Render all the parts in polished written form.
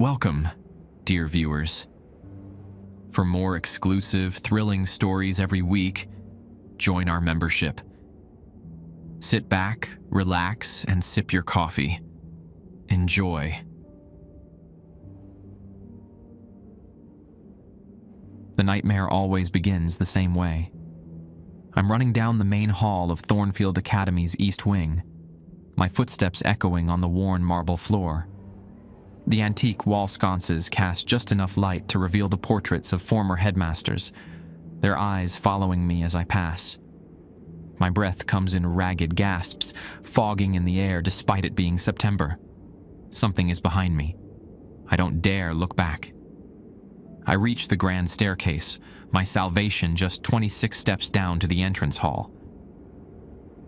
Welcome, dear viewers. For more exclusive, thrilling stories every week, join our membership. Sit back, relax, and sip your coffee. Enjoy. The nightmare always begins the same way. I'm running down the main hall of Thornfield Academy's East Wing, my footsteps echoing on the worn marble floor. The antique wall sconces cast just enough light to reveal the portraits of former headmasters, their eyes following me as I pass. My breath comes in ragged gasps, fogging in the air despite it being September. Something is behind me. I don't dare look back. I reach the grand staircase, my salvation just 26 steps down to the entrance hall.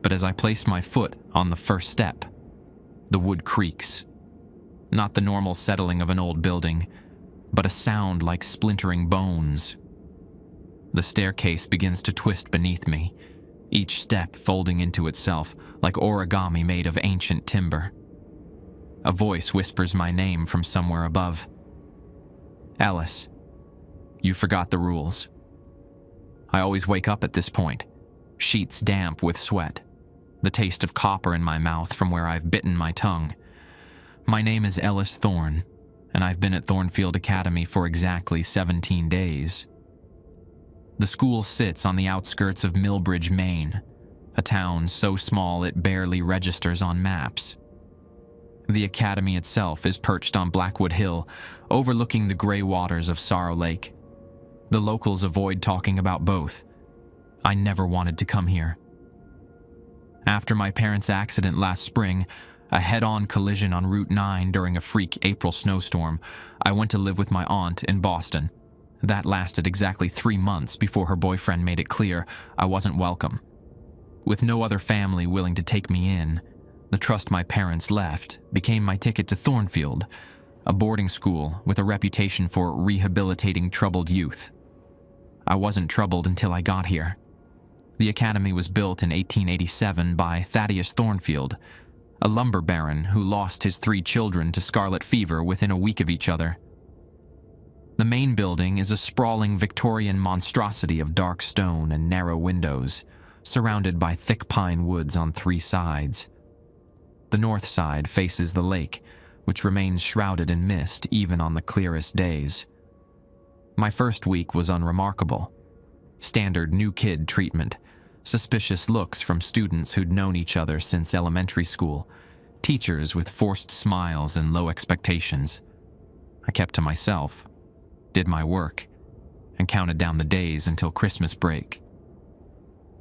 But as I place my foot on the first step, the wood creaks. Not the normal settling of an old building, but a sound like splintering bones. The staircase begins to twist beneath me, each step folding into itself like origami made of ancient timber. A voice whispers my name from somewhere above. Alice, you forgot the rules. I always wake up at this point, sheets damp with sweat, the taste of copper in my mouth from where I've bitten my tongue. My name is Ellis Thorne, and I've been at Thornfield Academy for exactly 17 days. The school sits on the outskirts of Millbridge, Maine, a town so small it barely registers on maps. The academy itself is perched on Blackwood Hill, overlooking the gray waters of Sorrow Lake. The locals avoid talking about both. I never wanted to come here. After my parents' accident last spring, a head-on collision on Route 9 during a freak April snowstorm, I went to live with my aunt in Boston. That lasted exactly 3 months before her boyfriend made it clear I wasn't welcome. With no other family willing to take me in, the trust my parents left became my ticket to Thornfield, a boarding school with a reputation for rehabilitating troubled youth. I wasn't troubled until I got here. The academy was built in 1887 by Thaddeus Thornfield, a lumber baron who lost his 3 children to scarlet fever within a week of each other. The main building is a sprawling Victorian monstrosity of dark stone and narrow windows, surrounded by thick pine woods on 3 sides. The north side faces the lake, which remains shrouded in mist even on the clearest days. My first week was unremarkable. Standard new kid treatment, suspicious looks from students who'd known each other since elementary school, teachers with forced smiles and low expectations. I kept to myself, did my work, and counted down the days until Christmas break.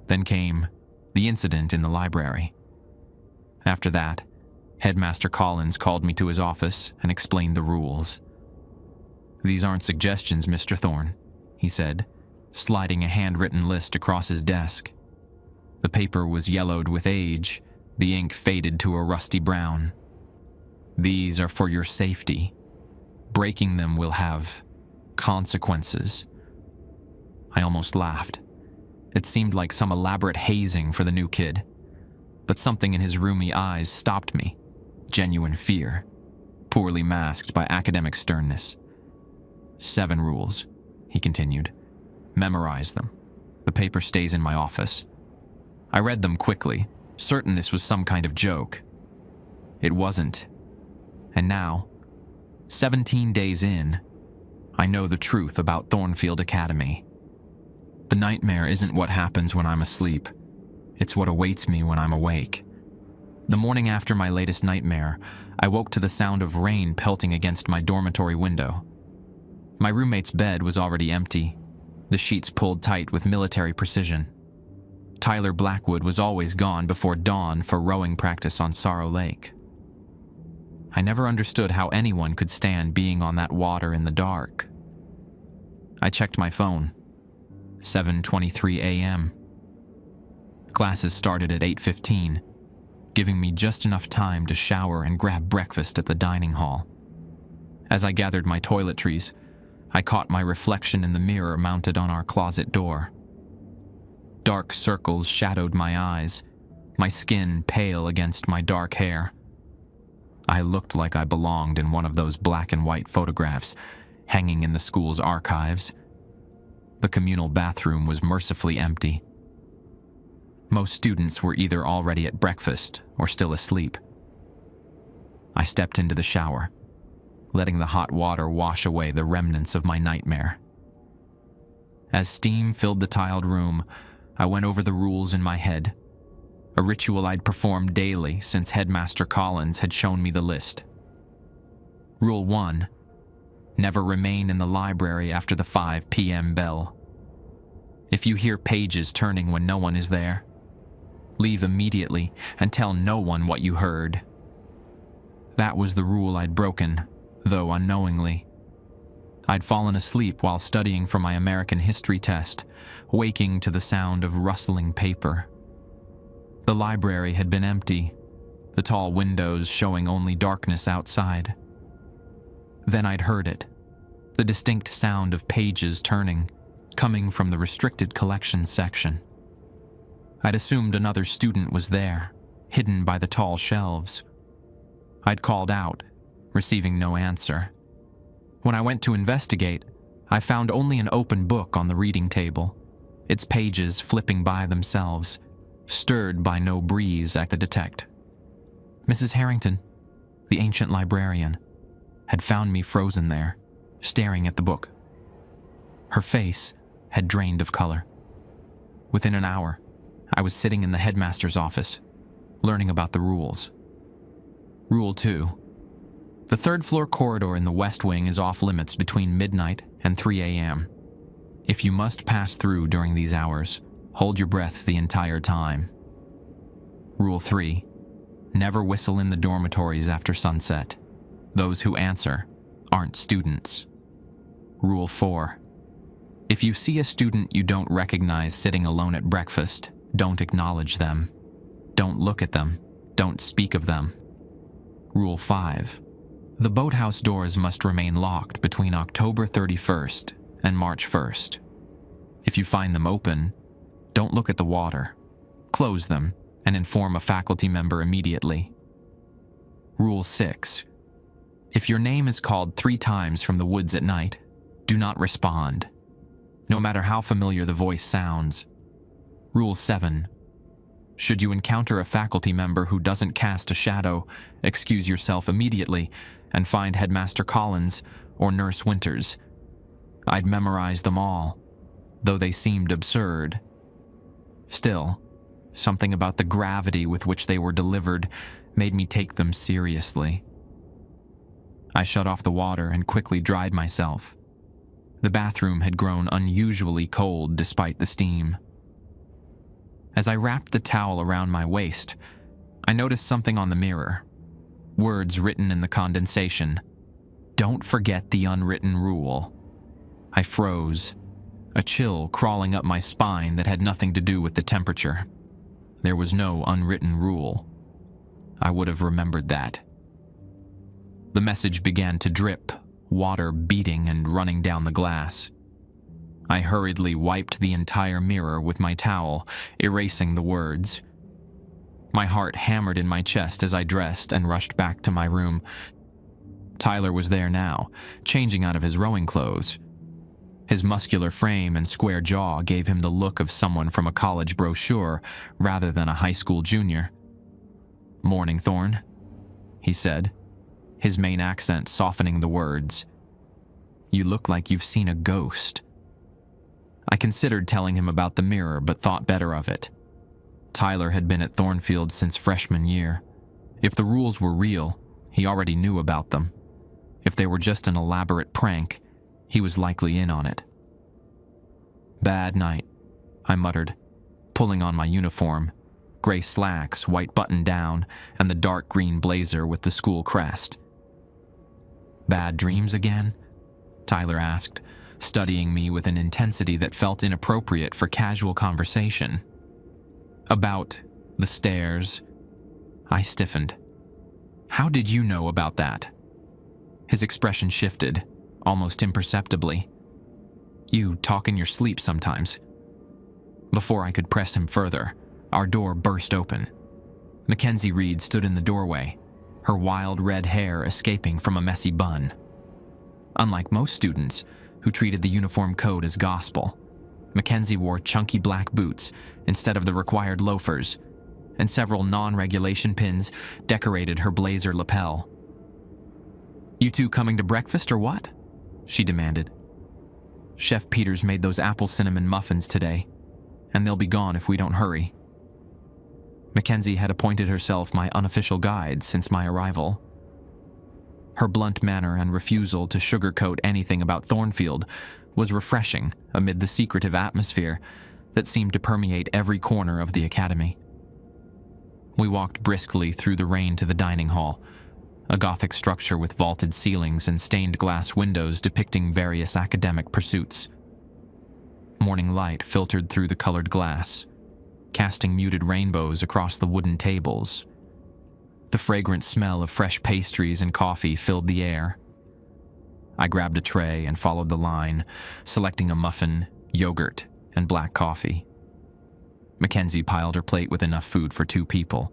Then came the incident in the library. After that, Headmaster Collins called me to his office and explained the rules. "These aren't suggestions, Mr. Thorne," he said, sliding a handwritten list across his desk. The paper was yellowed with age, the ink faded to a rusty brown. "These are for your safety. Breaking them will have consequences." I almost laughed. It seemed like some elaborate hazing for the new kid. But something in his roomy eyes stopped me. Genuine fear, poorly masked by academic sternness. 7 rules, he continued. Memorize them. The paper stays in my office. I read them quickly, certain this was some kind of joke. It wasn't. And now, 17 days in, I know the truth about Thornfield Academy. The nightmare isn't what happens when I'm asleep. It's what awaits me when I'm awake. The morning after my latest nightmare, I woke to the sound of rain pelting against my dormitory window. My roommate's bed was already empty, the sheets pulled tight with military precision. Tyler Blackwood was always gone before dawn for rowing practice on Sorrow Lake. I never understood how anyone could stand being on that water in the dark. I checked my phone. 7:23 a.m. Classes started at 8:15, giving me just enough time to shower and grab breakfast at the dining hall. As I gathered my toiletries, I caught my reflection in the mirror mounted on our closet door. Dark circles shadowed my eyes, my skin pale against my dark hair. I looked like I belonged in one of those black and white photographs hanging in the school's archives. The communal bathroom was mercifully empty. Most students were either already at breakfast or still asleep. I stepped into the shower, letting the hot water wash away the remnants of my nightmare. As steam filled the tiled room, I went over the rules in my head, a ritual I'd performed daily since Headmaster Collins had shown me the list. Rule 1: never remain in the library after the 5 p.m. bell. If you hear pages turning when no one is there, leave immediately and tell no one what you heard. That was the rule I'd broken, though unknowingly. I'd fallen asleep while studying for my American history test, waking to the sound of rustling paper. The library had been empty, the tall windows showing only darkness outside. Then I'd heard it, the distinct sound of pages turning, coming from the restricted collections section. I'd assumed another student was there, hidden by the tall shelves. I'd called out, receiving no answer. When I went to investigate, I found only an open book on the reading table, its pages flipping by themselves, stirred by no breeze I could detect. Mrs. Harrington, the ancient librarian, had found me frozen there, staring at the book. Her face had drained of color. Within an hour, I was sitting in the headmaster's office, learning about the rules. Rule 2: the third-floor corridor in the West Wing is off-limits between midnight and 3 a.m. If you must pass through during these hours, hold your breath the entire time. Rule 3: never whistle in the dormitories after sunset. Those who answer aren't students. Rule 4: if you see a student you don't recognize sitting alone at breakfast, don't acknowledge them. Don't look at them. Don't speak of them. Rule 5: the boathouse doors must remain locked between October 31st and March 1st. If you find them open, don't look at the water. Close them and inform a faculty member immediately. Rule 6: if your name is called 3 times from the woods at night, do not respond, no matter how familiar the voice sounds. Rule 7: should you encounter a faculty member who doesn't cast a shadow, excuse yourself immediately and find Headmaster Collins or Nurse Winters. I'd memorized them all, though they seemed absurd. Still, something about the gravity with which they were delivered made me take them seriously. I shut off the water and quickly dried myself. The bathroom had grown unusually cold despite the steam. As I wrapped the towel around my waist, I noticed something on the mirror. Words written in the condensation. Don't forget the unwritten rule. I froze, a chill crawling up my spine that had nothing to do with the temperature. There was no unwritten rule. I would have remembered that. The message began to drip, water beating and running down the glass. I hurriedly wiped the entire mirror with my towel, erasing the words. My heart hammered in my chest as I dressed and rushed back to my room. Tyler was there now, changing out of his rowing clothes. His muscular frame and square jaw gave him the look of someone from a college brochure rather than a high school junior. "Morning, Thorne," he said, his main accent softening the words. "You look like you've seen a ghost." I considered telling him about the mirror, but thought better of it. Tyler had been at Thornfield since freshman year. If the rules were real, he already knew about them. If they were just an elaborate prank, he was likely in on it. "Bad night," I muttered, pulling on my uniform, gray slacks, white button-down, and the dark green blazer with the school crest. "Bad dreams again?" Tyler asked, studying me with an intensity that felt inappropriate for casual conversation. "About the stairs?" I stiffened. "How did you know about that?" His expression shifted, almost imperceptibly. "You talk in your sleep sometimes." Before I could press him further, our door burst open. Mackenzie Reed stood in the doorway, her wild red hair escaping from a messy bun. Unlike most students, who treated the uniform code as gospel, Mackenzie wore chunky black boots instead of the required loafers, and several non-regulation pins decorated her blazer lapel. "You two coming to breakfast or what?" she demanded. "Chef Peters made those apple cinnamon muffins today, and they'll be gone if we don't hurry." Mackenzie had appointed herself my unofficial guide since my arrival. Her blunt manner and refusal to sugarcoat anything about Thornfield was refreshing amid the secretive atmosphere that seemed to permeate every corner of the academy. We walked briskly through the rain to the dining hall, a Gothic structure with vaulted ceilings and stained glass windows depicting various academic pursuits. Morning light filtered through the colored glass, casting muted rainbows across the wooden tables. The fragrant smell of fresh pastries and coffee filled the air. I grabbed a tray and followed the line, selecting a muffin, yogurt, and black coffee. Mackenzie piled her plate with enough food for 2 people,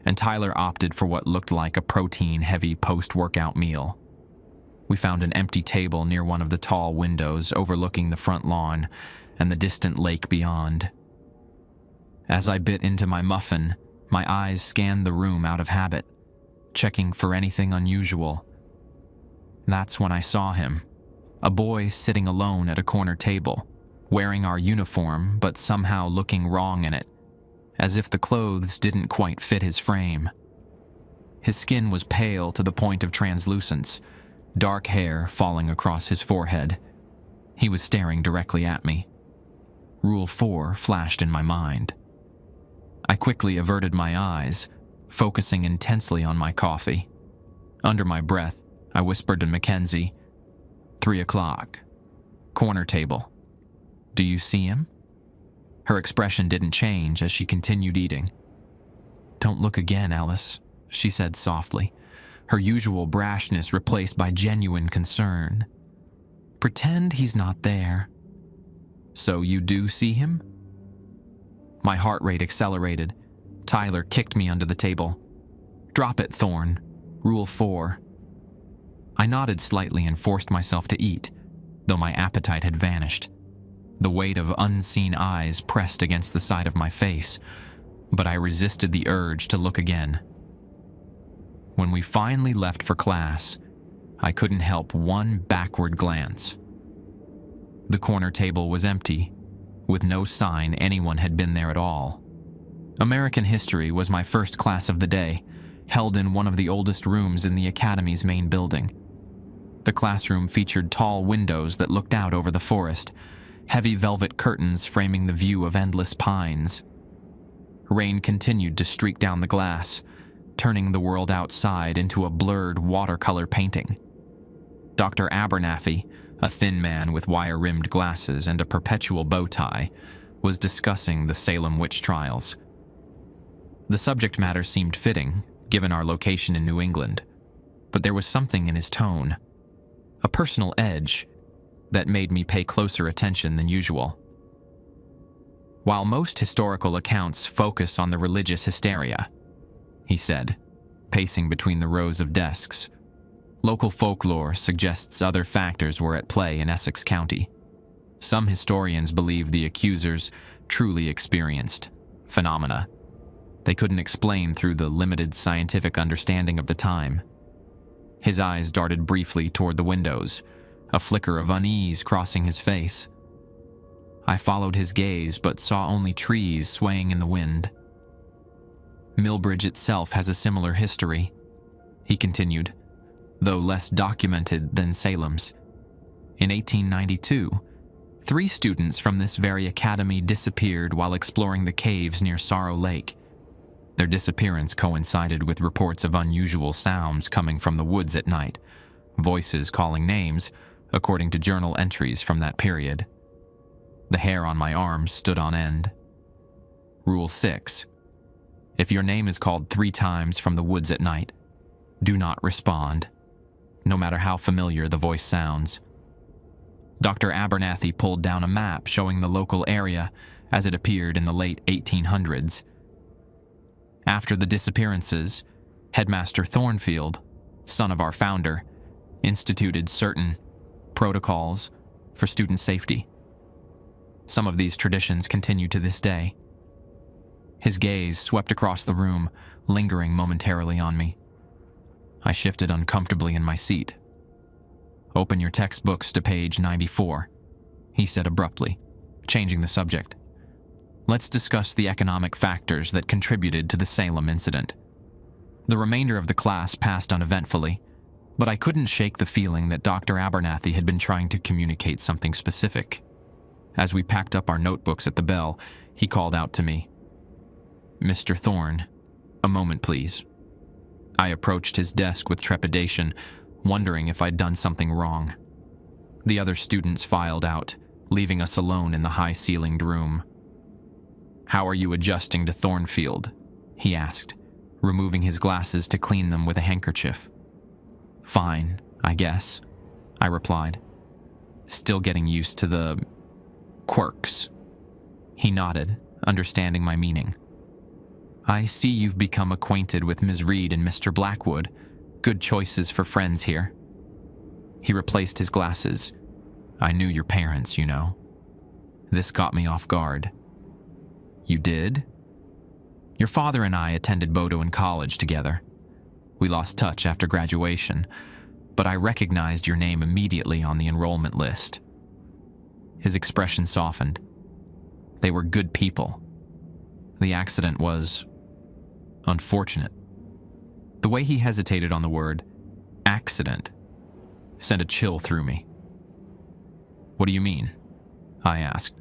and Tyler opted for what looked like a protein-heavy post-workout meal. We found an empty table near one of the tall windows overlooking the front lawn and the distant lake beyond. As I bit into my muffin, my eyes scanned the room out of habit, checking for anything unusual. That's when I saw him, a boy sitting alone at a corner table, wearing our uniform but somehow looking wrong in it, as if the clothes didn't quite fit his frame. His skin was pale to the point of translucence, dark hair falling across his forehead. He was staring directly at me. Rule 4 flashed in my mind. I quickly averted my eyes, focusing intensely on my coffee. Under my breath, I whispered to Mackenzie, 3 o'clock. Corner table. Do you see him?" Her expression didn't change as she continued eating. "Don't look again, Alice," she said softly, her usual brashness replaced by genuine concern. "Pretend he's not there." "So you do see him?" My heart rate accelerated. Tyler kicked me under the table. "Drop it, Thorn. Rule 4. I nodded slightly and forced myself to eat, though my appetite had vanished. The weight of unseen eyes pressed against the side of my face, but I resisted the urge to look again. When we finally left for class, I couldn't help one backward glance. The corner table was empty, with no sign anyone had been there at all. American history was my first class of the day, held in one of the oldest rooms in the academy's main building. The classroom featured tall windows that looked out over the forest, heavy velvet curtains framing the view of endless pines. Rain continued to streak down the glass, turning the world outside into a blurred watercolor painting. Dr. Abernathy, a thin man with wire-rimmed glasses and a perpetual bow tie, was discussing the Salem witch trials. The subject matter seemed fitting, given our location in New England, but there was something in his tone, a personal edge, that made me pay closer attention than usual. While most historical accounts focus on the religious hysteria, he said, pacing between the rows of desks, local folklore suggests other factors were at play in Essex County. Some historians believe the accusers truly experienced phenomena they couldn't explain through the limited scientific understanding of the time. His eyes darted briefly toward the windows, a flicker of unease crossing his face. I followed his gaze but saw only trees swaying in the wind. Millbridge itself has a similar history, he continued, though less documented than Salem's. In 1892, 3 students from this very academy disappeared while exploring the caves near Sorrow Lake. Their disappearance coincided with reports of unusual sounds coming from the woods at night, voices calling names, according to journal entries from that period. The hair on my arms stood on end. Rule 6. If your name is called 3 times from the woods at night, do not respond, no matter how familiar the voice sounds. Dr. Abernathy pulled down a map showing the local area as it appeared in the late 1800s. After the disappearances, Headmaster Thornfield, son of our founder, instituted certain protocols for student safety. Some of these traditions continue to this day. His gaze swept across the room, lingering momentarily on me. I shifted uncomfortably in my seat. "Open your textbooks to page 94, he said abruptly, changing the subject. "Let's discuss the economic factors that contributed to the Salem incident." The remainder of the class passed uneventfully, but I couldn't shake the feeling that Dr. Abernathy had been trying to communicate something specific. As we packed up our notebooks at the bell, he called out to me, "Mr. Thorne, a moment, please." I approached his desk with trepidation, wondering if I'd done something wrong. The other students filed out, leaving us alone in the high-ceilinged room. "How are you adjusting to Thornfield?" he asked, removing his glasses to clean them with a handkerchief. "Fine, I guess," I replied. "Still getting used to the quirks." He nodded, understanding my meaning. "I see you've become acquainted with Ms. Reed and Mr. Blackwood. Good choices for friends here." He replaced his glasses. "I knew your parents, you know." This caught me off guard. "You did?" "Your father and I attended Bowdoin College together. We lost touch after graduation, but I recognized your name immediately on the enrollment list." His expression softened. "They were good people. The accident was unfortunate." The way he hesitated on the word accident sent a chill through me. "What do you mean?" I asked.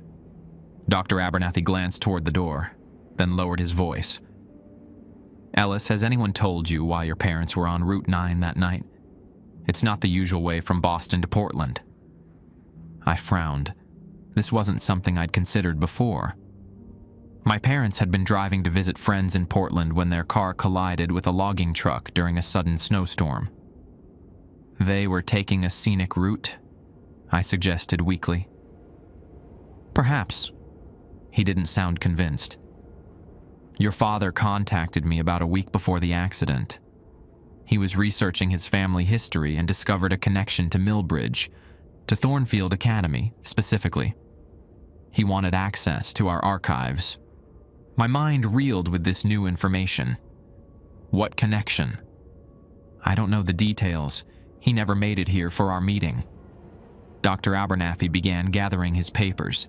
Dr. Abernathy glanced toward the door, then lowered his voice. "Ellis, has anyone told you why your parents were on Route 9 that night? It's not the usual way from Boston to Portland." I frowned. This wasn't something I'd considered before. My parents had been driving to visit friends in Portland when their car collided with a logging truck during a sudden snowstorm. "They were taking a scenic route," I suggested weakly. "Perhaps." He didn't sound convinced. "Your father contacted me about a week before the accident. He was researching his family history and discovered a connection to Millbridge, to Thornfield Academy specifically. He wanted access to our archives." My mind reeled with this new information. "What connection?" "I don't know the details. He never made it here for our meeting." Dr. Abernathy began gathering his papers.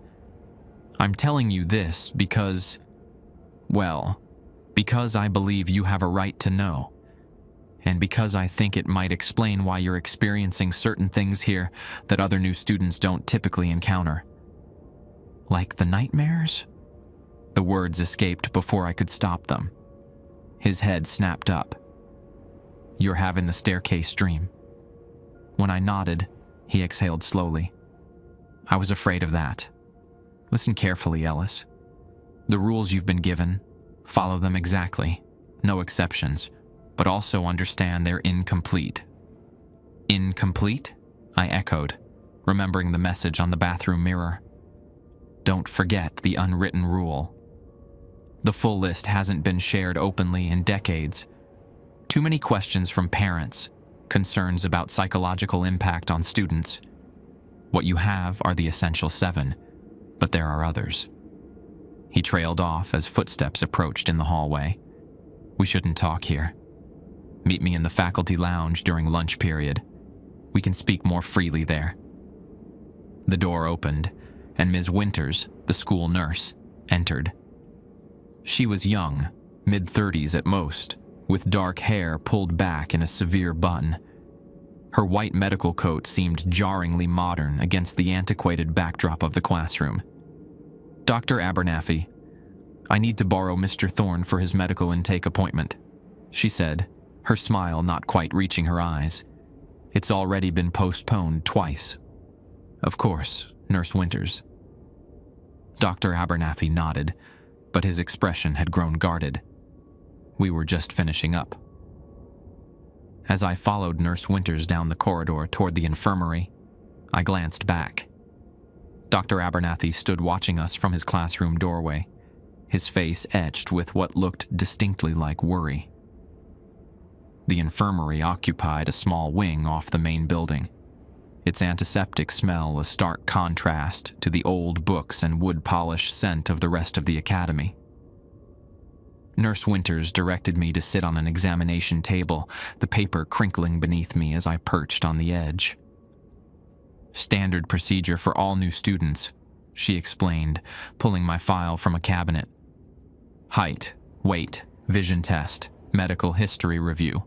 "I'm telling you this because I believe you have a right to know, and because I think it might explain why you're experiencing certain things here that other new students don't typically encounter." "Like the nightmares?" The words escaped before I could stop them. His head snapped up. "You're having the staircase dream." When I nodded, he exhaled slowly. "I was afraid of that. Listen carefully, Ellis. The rules you've been given, follow them exactly, no exceptions, but also understand they're incomplete." "Incomplete?" I echoed, remembering the message on the bathroom mirror. "Don't forget the unwritten rule." The full list hasn't been shared openly in decades. Too many questions from parents, concerns about psychological impact on students. What you have are the essential 7, but there are others. He trailed off as footsteps approached in the hallway. "We shouldn't talk here. Meet me in the faculty lounge during lunch period. We can speak more freely there." The door opened, and Ms. Winters, the school nurse, entered. She was young, mid-30s at most, with dark hair pulled back in a severe bun. Her white medical coat seemed jarringly modern against the antiquated backdrop of the classroom. "Dr. Abernathy, I need to borrow Mr. Thorne for his medical intake appointment," she said, her smile not quite reaching her eyes. "It's already been postponed twice." "Of course, Nurse Winters." Dr. Abernathy nodded, but his expression had grown guarded. We were just finishing up. As I followed Nurse Winters down the corridor toward the infirmary, I glanced back. Dr. Abernathy stood watching us from his classroom doorway, his face etched with what looked distinctly like worry. The infirmary occupied a small wing off the main building, its antiseptic smell a stark contrast to the old books and wood polish scent of the rest of the academy. Nurse Winters directed me to sit on an examination table, the paper crinkling beneath me as I perched on the edge. "Standard procedure for all new students," she explained, pulling my file from a cabinet. "Height, weight, vision test, medical history review."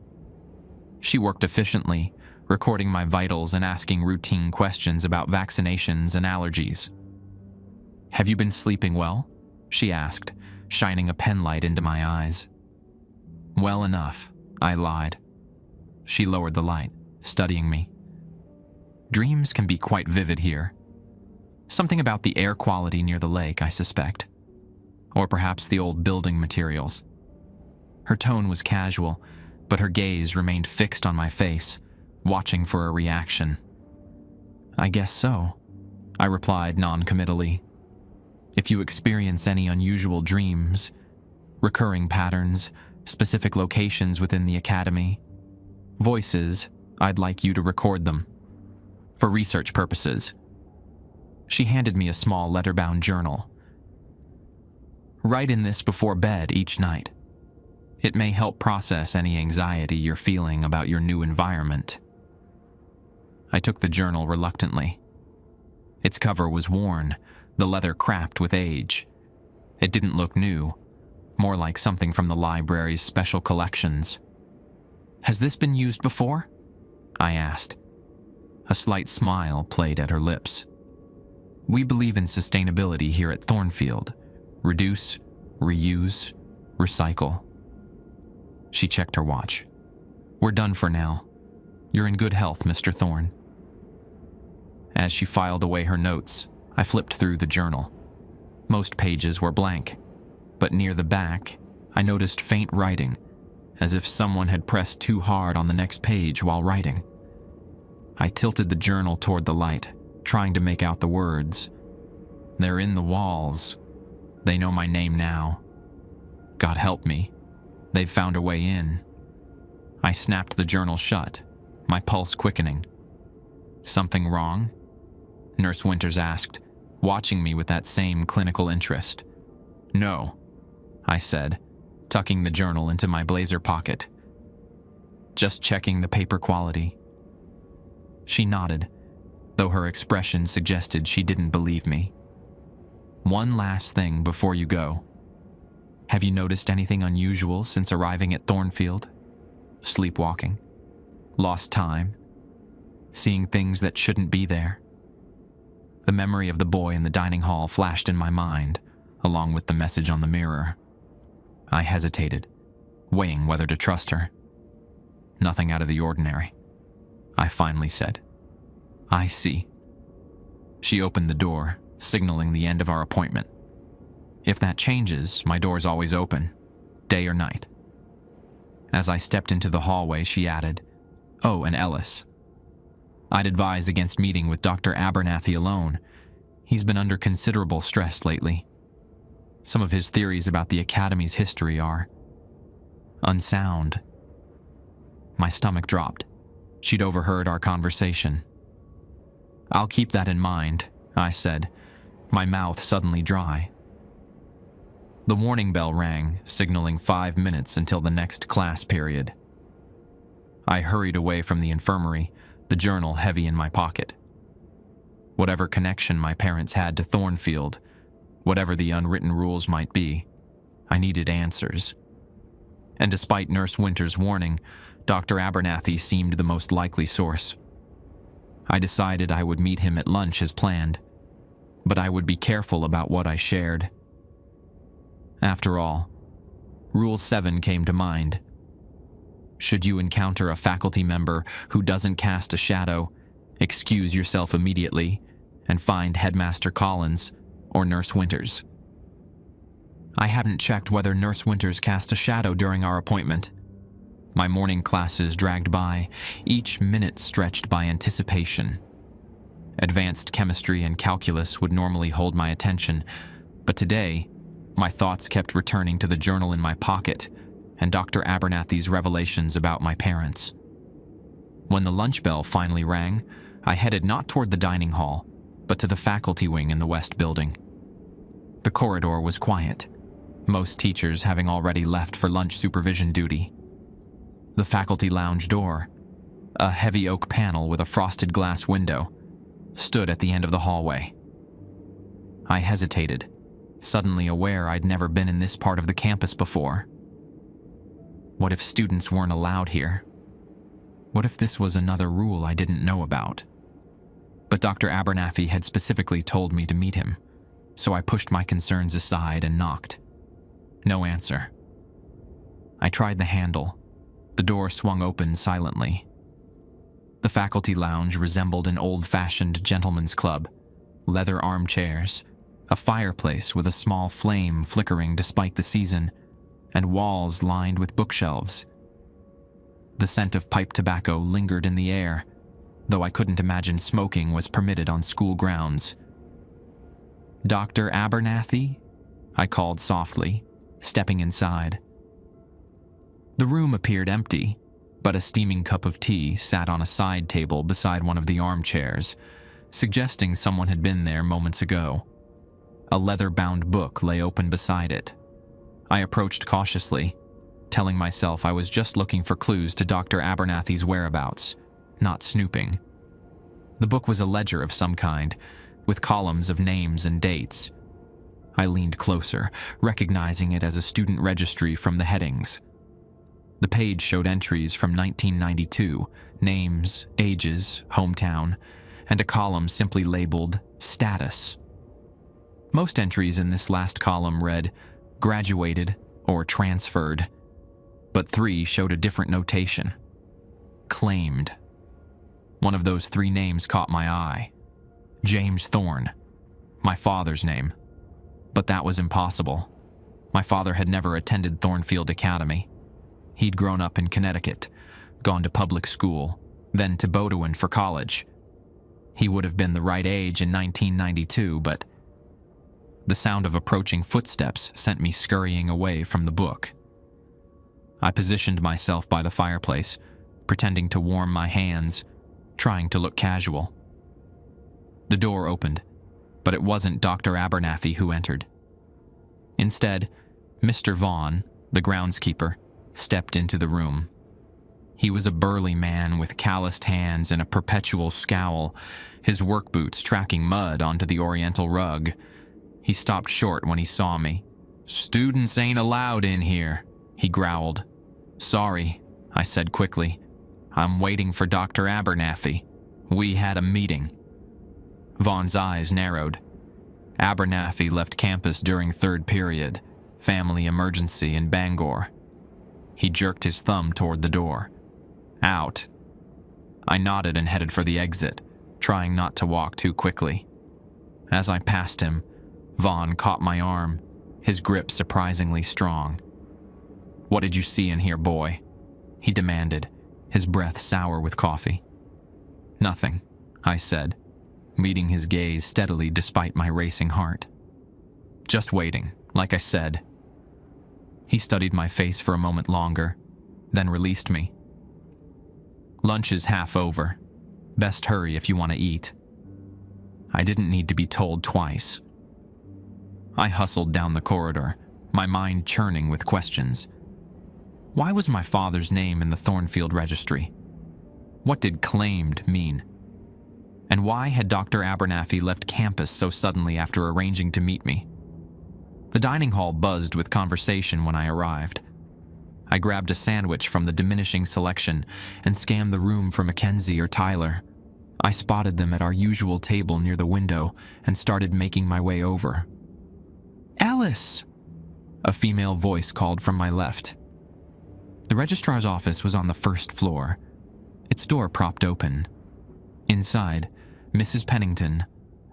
She worked efficiently, recording my vitals and asking routine questions about vaccinations and allergies. "Have you been sleeping well?" she asked, shining a penlight into my eyes. "Well enough," I lied. She lowered the light, studying me. "Dreams can be quite vivid here. Something about the air quality near the lake, I suspect. Or perhaps the old building materials." Her tone was casual, but her gaze remained fixed on my face, watching for a reaction. "I guess so," I replied non-committally. "If you experience any unusual dreams, recurring patterns, specific locations within the academy, voices, I'd like you to record them. For research purposes." She handed me a small leather-bound journal. "Write in this before bed each night. It may help process any anxiety you're feeling about your new environment." I took the journal reluctantly. Its cover was worn, the leather cracked with age. It didn't look new, more like something from the library's special collections. "Has this been used before?" I asked. A slight smile played at her lips. "We believe in sustainability here at Thornfield. Reduce, reuse, recycle." She checked her watch. "We're done for now. You're in good health, Mr. Thorne." As she filed away her notes, I flipped through the journal. Most pages were blank, but near the back, I noticed faint writing, as if someone had pressed too hard on the next page while writing. I tilted the journal toward the light, trying to make out the words. "They're in the walls. They know my name now. God help me. They've found a way in." I snapped the journal shut, my pulse quickening. "Something wrong?" Nurse Winters asked, watching me with that same clinical interest. "No," I said, tucking the journal into my blazer pocket. "Just checking the paper quality." She nodded, though her expression suggested she didn't believe me. "One last thing before you go. Have you noticed anything unusual since arriving at Thornfield? Sleepwalking? Lost time? Seeing things that shouldn't be there?" The memory of the boy in the dining hall flashed in my mind, along with the message on the mirror. I hesitated, weighing whether to trust her. "Nothing out of the ordinary," I finally said. "I see." She opened the door, signaling the end of our appointment. "If that changes, my door's always open, day or night." As I stepped into the hallway, she added, "Oh, and Ellis. I'd advise against meeting with Dr. Abernathy alone. He's been under considerable stress lately. Some of his theories about the Academy's history are unsound." My stomach dropped. She'd overheard our conversation. "I'll keep that in mind," I said, my mouth suddenly dry. The warning bell rang, signaling 5 minutes until the next class period. I hurried away from the infirmary, the journal heavy in my pocket. Whatever connection my parents had to Thornfield, whatever the unwritten rules might be, I needed answers. And despite Nurse Winter's warning, Dr. Abernathy seemed the most likely source. I decided I would meet him at lunch as planned, but I would be careful about what I shared. After all, Rule 7 came to mind. Should you encounter a faculty member who doesn't cast a shadow, excuse yourself immediately and find Headmaster Collins or Nurse Winters. I hadn't checked whether Nurse Winters cast a shadow during our appointment. My morning classes dragged by, each minute stretched by anticipation. Advanced chemistry and calculus would normally hold my attention, but today, my thoughts kept returning to the journal in my pocket, and Dr. Abernathy's revelations about my parents. When the lunch bell finally rang, I headed not toward the dining hall, but to the faculty wing in the West Building. The corridor was quiet, most teachers having already left for lunch supervision duty. The faculty lounge door, a heavy oak panel with a frosted glass window, stood at the end of the hallway. I hesitated, suddenly aware I'd never been in this part of the campus before. What if students weren't allowed here? What if this was another rule I didn't know about? But Dr. Abernathy had specifically told me to meet him, so I pushed my concerns aside and knocked. No answer. I tried the handle. The door swung open silently. The faculty lounge resembled an old-fashioned gentleman's club, leather armchairs, a fireplace with a small flame flickering despite the season, and walls lined with bookshelves. The scent of pipe tobacco lingered in the air, though I couldn't imagine smoking was permitted on school grounds. "Dr. Abernathy?" I called softly, stepping inside. The room appeared empty, but a steaming cup of tea sat on a side table beside one of the armchairs, suggesting someone had been there moments ago. A leather-bound book lay open beside it. I approached cautiously, telling myself I was just looking for clues to Dr. Abernathy's whereabouts, not snooping. The book was a ledger of some kind, with columns of names and dates. I leaned closer, recognizing it as a student registry from the headings. The page showed entries from 1992, names, ages, hometown, and a column simply labeled Status. Most entries in this last column read graduated or transferred, but 3 showed a different notation. Claimed. One of those 3 names caught my eye. James Thorne, my father's name. But that was impossible. My father had never attended Thornfield Academy. He'd grown up in Connecticut, gone to public school, then to Bowdoin for college. He would have been the right age in 1992, but the sound of approaching footsteps sent me scurrying away from the book. I positioned myself by the fireplace, pretending to warm my hands, trying to look casual. The door opened, but it wasn't Dr. Abernathy who entered. Instead, Mr. Vaughn, the groundskeeper, stepped into the room. He was a burly man with calloused hands and a perpetual scowl, his work boots tracking mud onto the oriental rug. He stopped short when he saw me. "Students ain't allowed in here," he growled. "Sorry," I said quickly. "I'm waiting for Dr. Abernathy. We had a meeting." Vaughn's eyes narrowed. "Abernathy left campus during 3rd period. Family emergency in Bangor." He jerked his thumb toward the door. "Out." I nodded and headed for the exit, trying not to walk too quickly. As I passed him, Vaughn caught my arm, his grip surprisingly strong. "What did you see in here, boy?" he demanded, his breath sour with coffee. "Nothing," I said, meeting his gaze steadily despite my racing heart. "Just waiting, like I said." He studied my face for a moment longer, then released me. "Lunch is half over. Best hurry if you want to eat." I didn't need to be told twice. I hustled down the corridor, my mind churning with questions. Why was my father's name in the Thornfield registry? What did claimed mean? And why had Dr. Abernathy left campus so suddenly after arranging to meet me? The dining hall buzzed with conversation when I arrived. I grabbed a sandwich from the diminishing selection and scanned the room for Mackenzie or Tyler. I spotted them at our usual table near the window and started making my way over. "Alice!" A female voice called from my left. The registrar's office was on the 1st floor, its door propped open. Inside, Mrs. Pennington,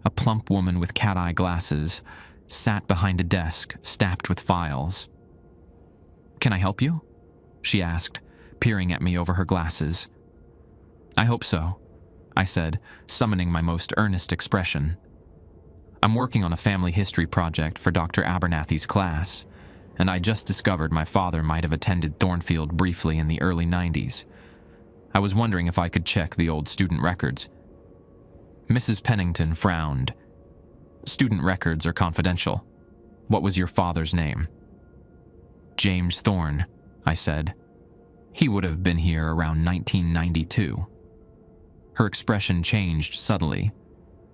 a plump woman with cat-eye glasses, sat behind a desk stacked with files. "Can I help you?" she asked, peering at me over her glasses. "I hope so," I said, summoning my most earnest expression. "I'm working on a family history project for Dr. Abernathy's class. and I just discovered my father might have attended Thornfield briefly in the early 90s. I was wondering if I could check the old student records. Mrs. Pennington frowned. Student records are confidential. What was your father's name? James Thorne, I said. He would have been here around 1992. Her expression changed subtly,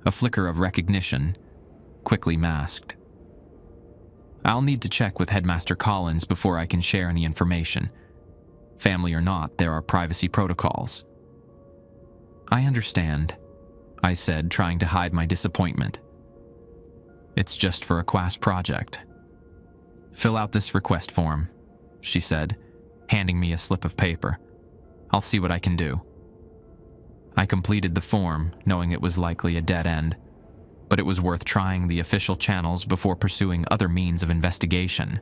a flicker of recognition, quickly masked. I'll need to check with Headmaster Collins before I can share any information. Family or not, there are privacy protocols. I understand, I said, trying to hide my disappointment. It's just for a class project. Fill out this request form, she said, handing me a slip of paper. I'll see what I can do. I completed the form, knowing it was likely a dead end, but it was worth trying the official channels before pursuing other means of investigation.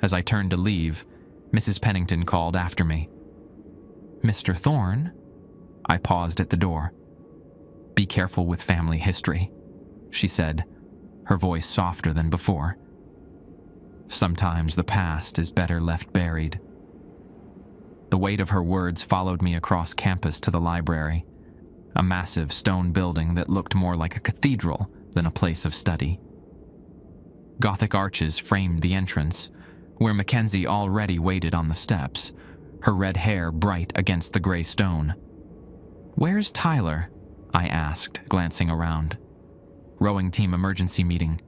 As I turned to leave, Mrs. Pennington called after me. Mr. Thorne? I paused at the door. Be careful with family history, she said, her voice softer than before. Sometimes the past is better left buried. The weight of her words followed me across campus to the library, a massive stone building that looked more like a cathedral than a place of study. Gothic arches framed the entrance, where Mackenzie already waited on the steps, her red hair bright against the gray stone. "Where's Tyler?" I asked, glancing around. "Rowing team emergency meeting,"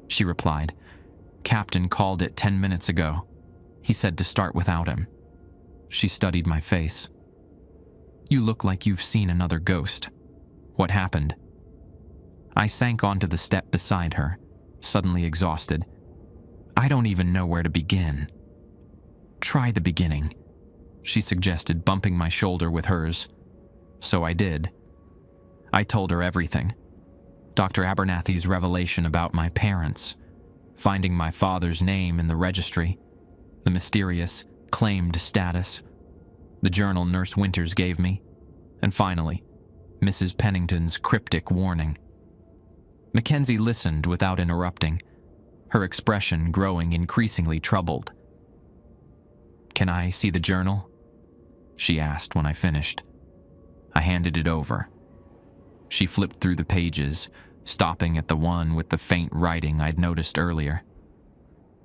she replied. "Captain called it 10 minutes ago. He said to start without him." She studied my face. "You look like you've seen another ghost. What happened?" I sank onto the step beside her, suddenly exhausted. I don't even know where to begin. "Try the beginning," she suggested, bumping my shoulder with hers. So I did. I told her everything. Dr. Abernathy's revelation about my parents, finding my father's name in the registry, the mysterious claimed status, the journal Nurse Winters gave me, and finally, Mrs. Pennington's cryptic warning. Mackenzie listened without interrupting, her expression growing increasingly troubled. "Can I see the journal?" she asked when I finished. I handed it over. She flipped through the pages, stopping at the one with the faint writing I'd noticed earlier.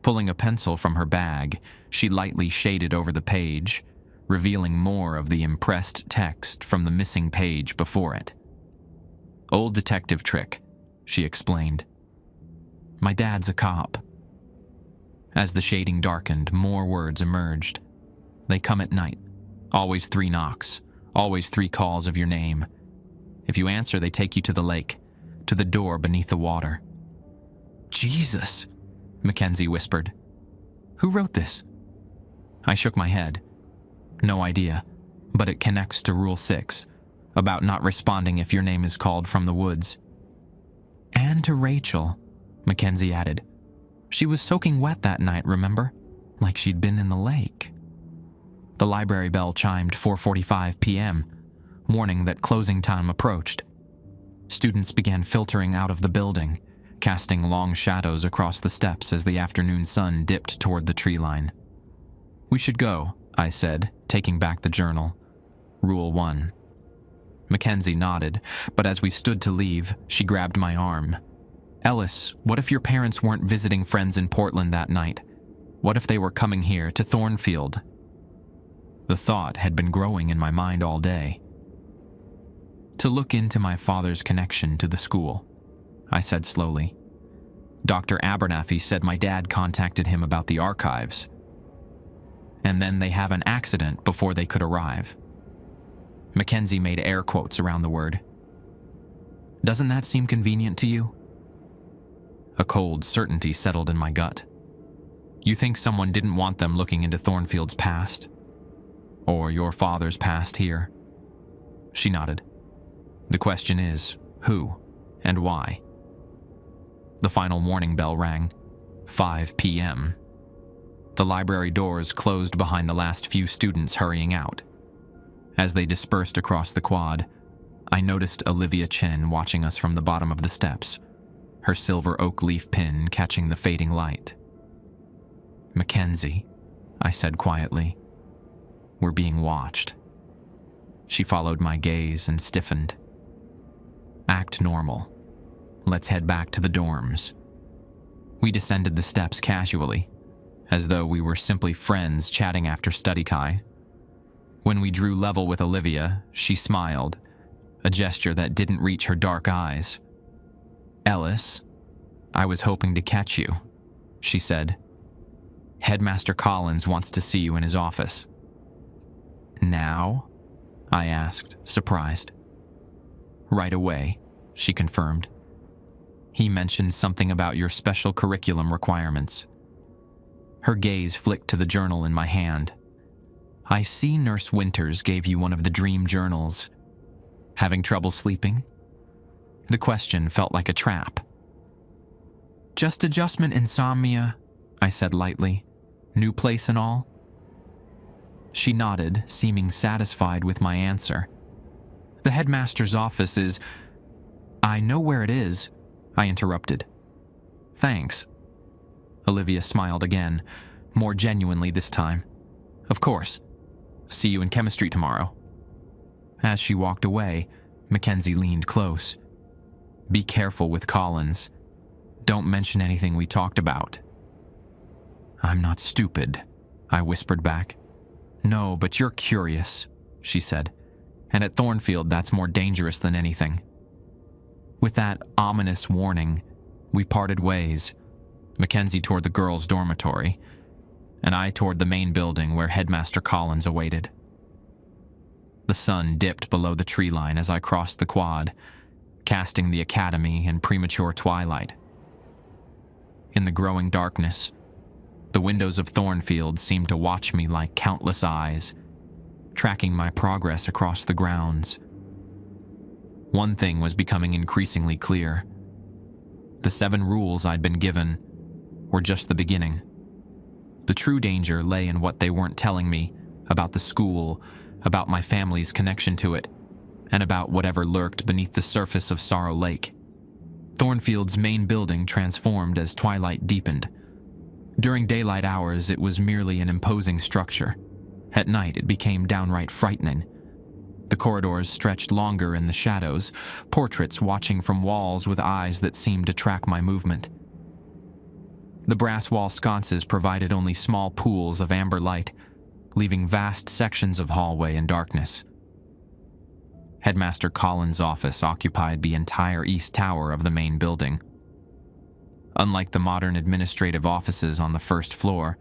Pulling a pencil from her bag, she lightly shaded over the page, revealing more of the impressed text from the missing page before it. "Old detective trick," she explained. "My dad's a cop." As the shading darkened, more words emerged. "They come at night. Always 3 knocks. Always 3 calls of your name. If you answer, they take you to the lake, to the door beneath the water." "Jesus," Mackenzie whispered. "Who wrote this?" I shook my head. "No idea, but it connects to Rule 6, about not responding if your name is called from the woods." "And to Rachel," Mackenzie added. "She was soaking wet that night, remember? Like she'd been in the lake." The library bell chimed 4:45 p.m., warning that closing time approached. Students began filtering out of the building, casting long shadows across the steps as the afternoon sun dipped toward the tree line. "We should go," I said, taking back the journal. Rule 1. Mackenzie nodded, but as we stood to leave, she grabbed my arm. "Ellis, what if your parents weren't visiting friends in Portland that night? What if they were coming here to Thornfield?" The thought had been growing in my mind all day. "To look into my father's connection to the school," I said slowly. "Dr. Abernathy said my dad contacted him about the archives. And then they have an accident before they could arrive." Mackenzie made air quotes around the word. "Doesn't that seem convenient to you?" A cold certainty settled in my gut. "You think someone didn't want them looking into Thornfield's past? Or your father's past here?" She nodded. "The question is, who and why?" The final warning bell rang. 5 p.m. The library doors closed behind the last few students hurrying out. As they dispersed across the quad, I noticed Olivia Chen watching us from the bottom of the steps, her silver oak leaf pin catching the fading light. "Mackenzie," I said quietly. "We're being watched." She followed my gaze and stiffened. "Act normal. Let's head back to the dorms." We descended the steps casually, as though we were simply friends chatting after study Kai. When we drew level with Olivia, she smiled, a gesture that didn't reach her dark eyes. "Ellis, I was hoping to catch you," she said. "Headmaster Collins wants to see you in his office." "Now?" I asked, surprised. "Right away," she confirmed. "He mentioned something about your special curriculum requirements." Her gaze flicked to the journal in my hand. "I see Nurse Winters gave you one of the dream journals. Having trouble sleeping?" The question felt like a trap. "Just adjustment insomnia," I said lightly. "New place and all?" She nodded, seeming satisfied with my answer. "The headmaster's office is—" "I know where it is," I interrupted. "Thanks." Olivia smiled again, more genuinely this time. "Of course. See you in chemistry tomorrow." As she walked away, Mackenzie leaned close. "Be careful with Collins. Don't mention anything we talked about." "I'm not stupid," I whispered back. "No, but you're curious," she said. "And at Thornfield, that's more dangerous than anything." With that ominous warning, we parted ways, Mackenzie toward the girls' dormitory, and I toward the main building where Headmaster Collins awaited. The sun dipped below the tree line as I crossed the quad, casting the academy in premature twilight. In the growing darkness, the windows of Thornfield seemed to watch me like countless eyes, tracking my progress across the grounds. One thing was becoming increasingly clear. The 7 rules I'd been given were just the beginning. The true danger lay in what they weren't telling me about the school, about my family's connection to it, and about whatever lurked beneath the surface of Sorrow Lake. Thornfield's main building transformed as twilight deepened. During daylight hours, it was merely an imposing structure. At night, it became downright frightening. The corridors stretched longer in the shadows, portraits watching from walls with eyes that seemed to track my movement. The brass wall sconces provided only small pools of amber light, leaving vast sections of hallway in darkness. Headmaster Collins' office occupied the entire east tower of the main building. Unlike the modern administrative offices on the first floor,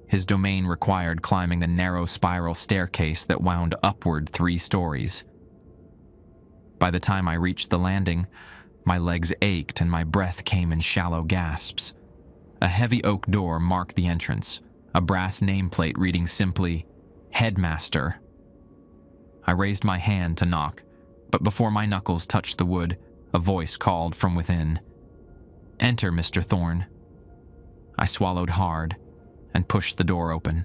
his domain required climbing the narrow spiral staircase that wound upward 3 stories. By the time I reached the landing, my legs ached and my breath came in shallow gasps. A heavy oak door marked the entrance, a brass nameplate reading simply, "Headmaster." I raised my hand to knock, but before my knuckles touched the wood, a voice called from within. "Enter, Mr. Thorne." I swallowed hard and pushed the door open.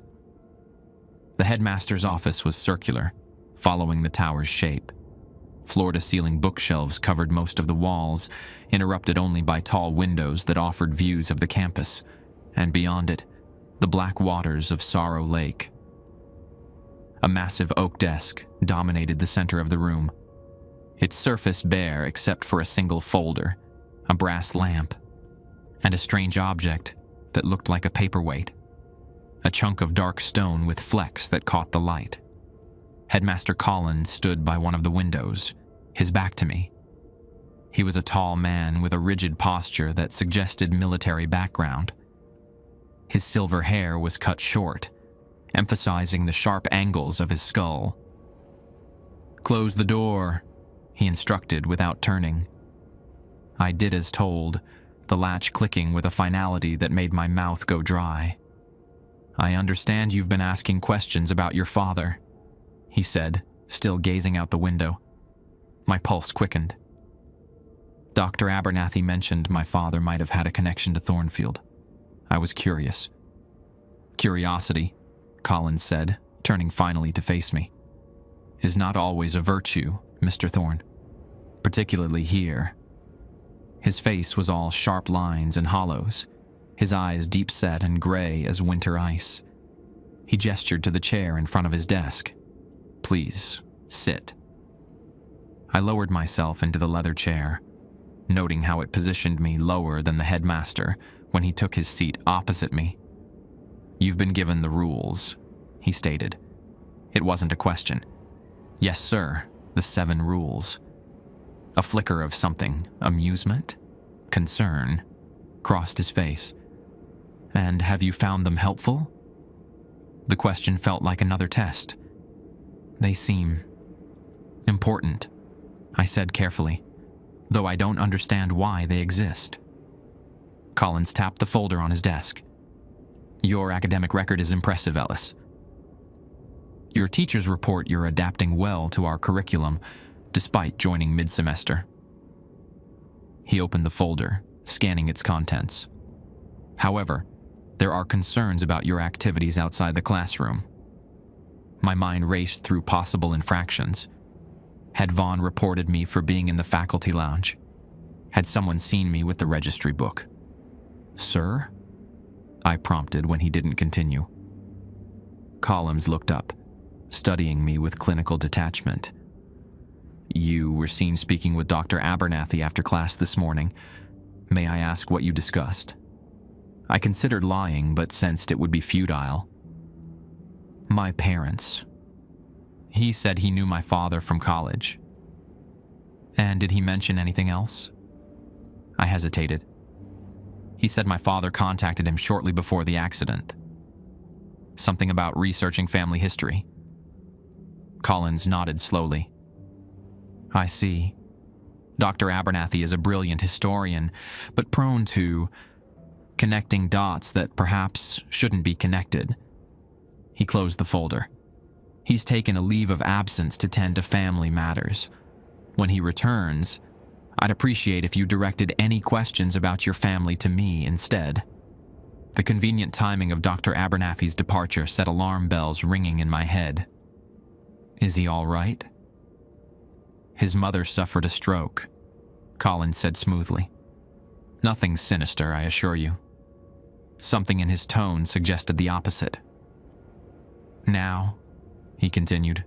The headmaster's office was circular, following the tower's shape. Floor-to-ceiling bookshelves covered most of the walls, interrupted only by tall windows that offered views of the campus, and beyond it, the black waters of Sorrow Lake. A massive oak desk dominated the center of the room, its surface bare except for a single folder, a brass lamp, and a strange object that looked like a paperweight, a chunk of dark stone with flecks that caught the light. Headmaster Collins stood by one of the windows, his back to me. He was a tall man with a rigid posture that suggested military background. His silver hair was cut short, emphasizing the sharp angles of his skull. "Close the door," he instructed without turning. I did as told, the latch clicking with a finality that made my mouth go dry. "I understand you've been asking questions about your father," he said, still gazing out the window. My pulse quickened. Dr. Abernathy mentioned my father might have had a connection to Thornfield. I was curious. "Curiosity," Collins said, turning finally to face me, "is not always a virtue, Mr. Thorne, particularly here." His face was all sharp lines and hollows, his eyes deep-set and gray as winter ice. He gestured to the chair in front of his desk. "Please, sit." I lowered myself into the leather chair, noting how it positioned me lower than the headmaster when he took his seat opposite me. "You've been given the rules," he stated. It wasn't a question. "Yes, sir, the 7 rules." A flicker of something, amusement, concern, crossed his face. "And have you found them helpful?" The question felt like another test. "They seem important," I said carefully, "though I don't understand why they exist." Collins tapped the folder on his desk. "Your academic record is impressive, Ellis. Your teachers report you're adapting well to our curriculum, despite joining mid-semester." He opened the folder, scanning its contents. "However, there are concerns about your activities outside the classroom." My mind raced through possible infractions. Had Vaughn reported me for being in the faculty lounge? Had someone seen me with the registry book? "Sir?" I prompted when he didn't continue. Collins looked up, studying me with clinical detachment. "You were seen speaking with Dr. Abernathy after class this morning. May I ask what you discussed?" I considered lying, but sensed it would be futile. "My parents. He said he knew my father from college." "And did he mention anything else?" I hesitated. "He said my father contacted him shortly before the accident. Something about researching family history." Collins nodded slowly. "I see. Dr. Abernathy is a brilliant historian, but prone to connecting dots that perhaps shouldn't be connected." He closed the folder. "He's taken a leave of absence to tend to family matters. When he returns, I'd appreciate if you directed any questions about your family to me instead." The convenient timing of Dr. Abernathy's departure set alarm bells ringing in my head. "Is he all right?" "His mother suffered a stroke," Collins said smoothly. "Nothing sinister, I assure you." Something in his tone suggested the opposite. "Now," he continued,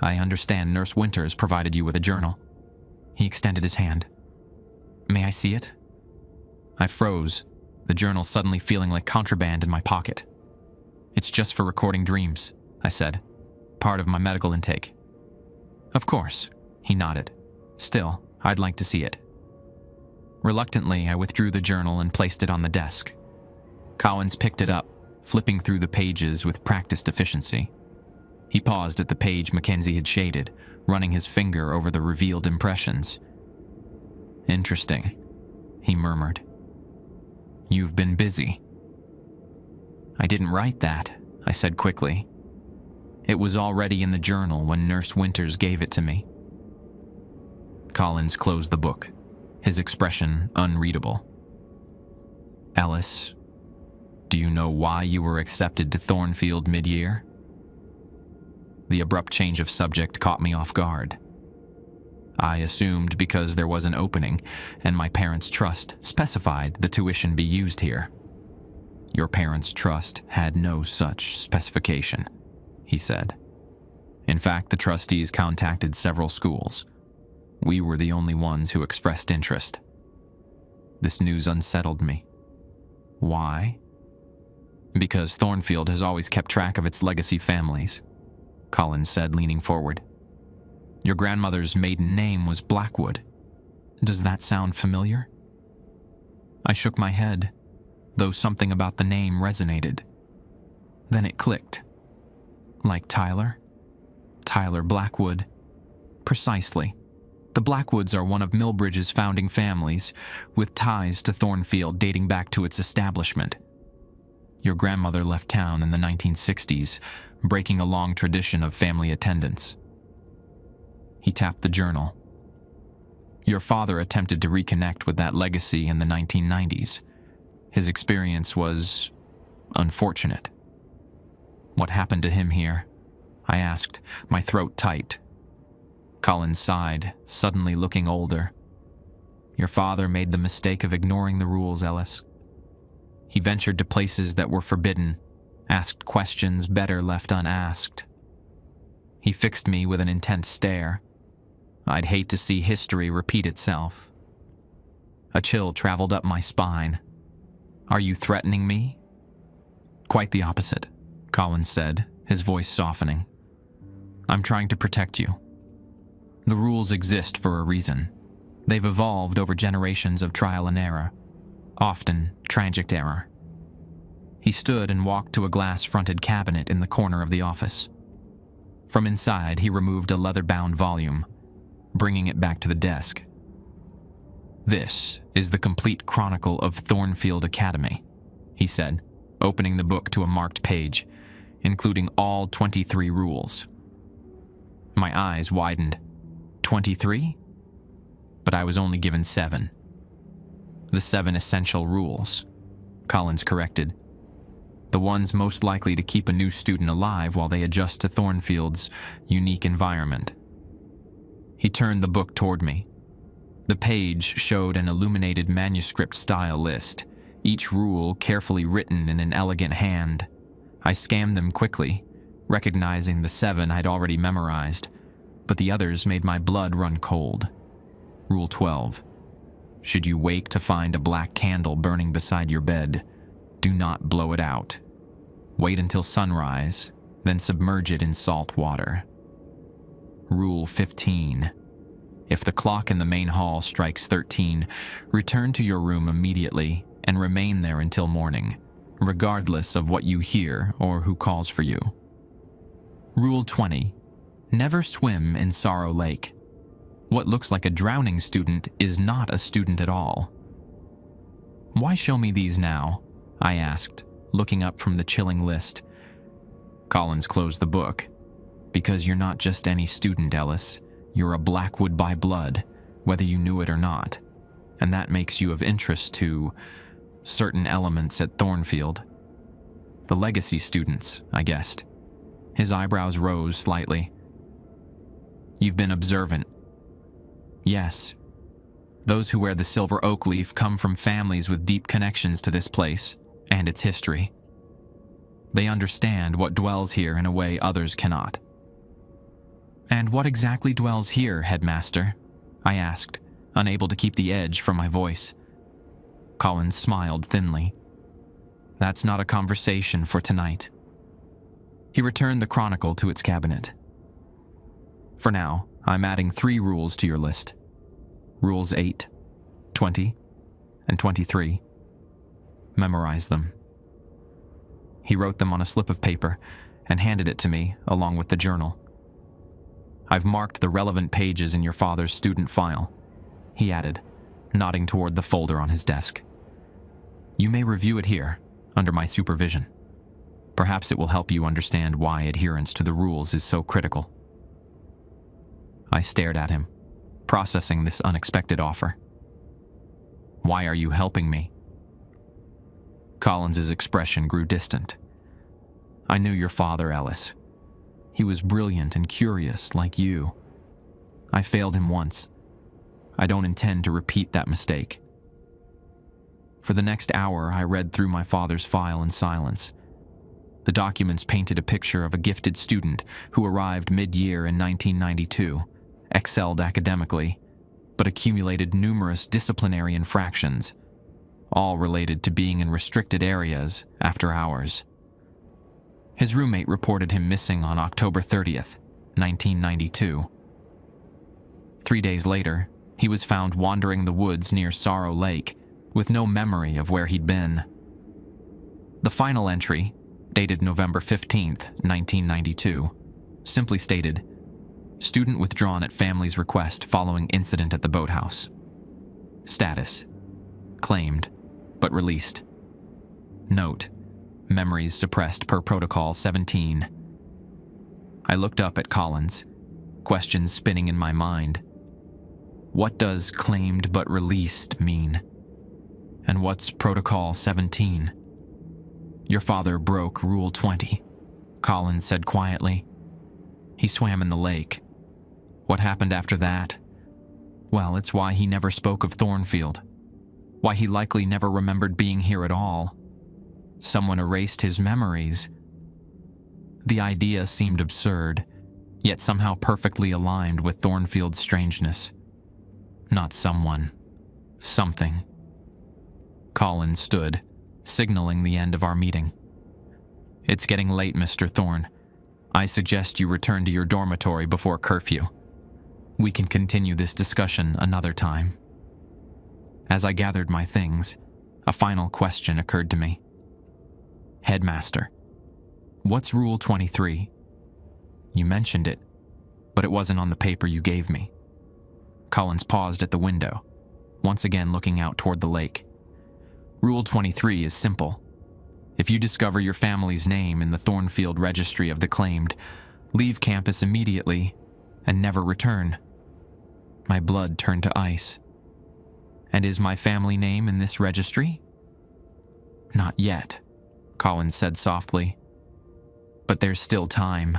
"I understand Nurse Winters provided you with a journal." He extended his hand. "May I see it?" I froze, the journal suddenly feeling like contraband in my pocket. "It's just for recording dreams," I said. "Part of my medical intake." "Of course," he nodded. "Still, I'd like to see it." Reluctantly, I withdrew the journal and placed it on the desk. Collins picked it up, flipping through the pages with practiced efficiency. He paused at the page Mackenzie had shaded, running his finger over the revealed impressions. "Interesting," he murmured. "You've been busy." "I didn't write that," I said quickly. "It was already in the journal when Nurse Winters gave it to me." Collins closed the book, his expression unreadable. "Ellis, do you know why you were accepted to Thornfield mid-year?" The abrupt change of subject caught me off guard. I assumed because there was an opening, and my parents' trust specified the tuition be used here. "Your parents' trust had no such specification," he said. "In fact, the trustees contacted several schools. We were the only ones who expressed interest." This news unsettled me. "Why?" "Because Thornfield has always kept track of its legacy families," Collins said, leaning forward. "Your grandmother's maiden name was Blackwood. Does that sound familiar?" I shook my head, though something about the name resonated. Then it clicked. Like Tyler? Tyler Blackwood. Precisely. The Blackwoods are one of Millbridge's founding families, with ties to Thornfield dating back to its establishment. Your grandmother left town in the 1960s, breaking a long tradition of family attendance. He tapped the journal. Your father attempted to reconnect with that legacy in the 1990s. His experience was unfortunate. What happened to him here? I asked, my throat tight. Collins sighed, suddenly looking older. Your father made the mistake of ignoring the rules, Ellis. He ventured to places that were forbidden, asked questions better left unasked. He fixed me with an intense stare. I'd hate to see history repeat itself. A chill traveled up my spine. Are you threatening me? Quite the opposite, Collins said, his voice softening. I'm trying to protect you. The rules exist for a reason. They've evolved over generations of trial and error, often tragic error. He stood and walked to a glass-fronted cabinet in the corner of the office. From inside, he removed a leather-bound volume, bringing it back to the desk. This is the complete chronicle of Thornfield Academy, he said, opening the book to a marked page, including all 23 rules. My eyes widened. 23? But I was only given 7. The 7 essential rules, Collins corrected. The ones most likely to keep a new student alive while they adjust to Thornfield's unique environment. He turned the book toward me. The page showed an illuminated manuscript-style list, each rule carefully written in an elegant hand. I scanned them quickly, recognizing the 7 I'd already memorized, but the others made my blood run cold. Rule 12. Should you wake to find a black candle burning beside your bed, do not blow it out. Wait until sunrise, then submerge it in salt water. Rule 15. If the clock in the main hall strikes 13, return to your room immediately and remain there until morning, regardless of what you hear or who calls for you. Rule 20. Never swim in Sorrow Lake. What looks like a drowning student is not a student at all. Why show me these now? I asked, looking up from the chilling list. Collins closed the book. Because you're not just any student, Ellis. You're a Blackwood by blood, whether you knew it or not. And that makes you of interest to certain elements at Thornfield. The legacy students, I guessed. His eyebrows rose slightly. You've been observant. Yes. Those who wear the silver oak leaf come from families with deep connections to this place and its history. They understand what dwells here in a way others cannot. And what exactly dwells here, Headmaster? I asked, unable to keep the edge from my voice. Collins smiled thinly. That's not a conversation for tonight. He returned the chronicle to its cabinet. For now, I'm adding 3 rules to your list. Rules 8, 20, and 23. Memorize them. He wrote them on a slip of paper and handed it to me along with the journal. I've marked the relevant pages in your father's student file, he added, nodding toward the folder on his desk. You may review it here, under my supervision. Perhaps it will help you understand why adherence to the rules is so critical. I stared at him, processing this unexpected offer. Why are you helping me? Collins's expression grew distant. I knew your father, Ellis. He was brilliant and curious, like you. I failed him once. I don't intend to repeat that mistake. For the next hour, I read through my father's file in silence. The documents painted a picture of a gifted student who arrived mid-year in 1992, excelled academically, but accumulated numerous disciplinary infractions, all related to being in restricted areas after hours. His roommate reported him missing on October 30th, 1992. 3 days later, he was found wandering the woods near Sorrow Lake with no memory of where he'd been. The final entry, dated November 15th, 1992, simply stated, student withdrawn at family's request following incident at the boathouse. Status, claimed, but released. Note, memories suppressed per Protocol 17. I looked up at Collins, questions spinning in my mind. What does claimed but released mean? And what's Protocol 17? Your father broke Rule 20, Collins said quietly. He swam in the lake. What happened after that? Well, it's why he never spoke of Thornfield. Why he likely never remembered being here at all. Someone erased his memories. The idea seemed absurd, yet somehow perfectly aligned with Thornfield's strangeness. Not someone. Something. Collins stood, signaling the end of our meeting. "It's getting late, Mr. Thorne. I suggest you return to your dormitory before curfew. We can continue this discussion another time." As I gathered my things, a final question occurred to me. "Headmaster, what's Rule 23? You mentioned it, but it wasn't on the paper you gave me." Collins paused at the window, once again looking out toward the lake. "Rule 23 is simple. If you discover your family's name in the Thornfield Registry of the Claimed, leave campus immediately and never return." My blood turned to ice. "And is my family name in this registry?" "Not yet," Collins said softly. "But there's still time."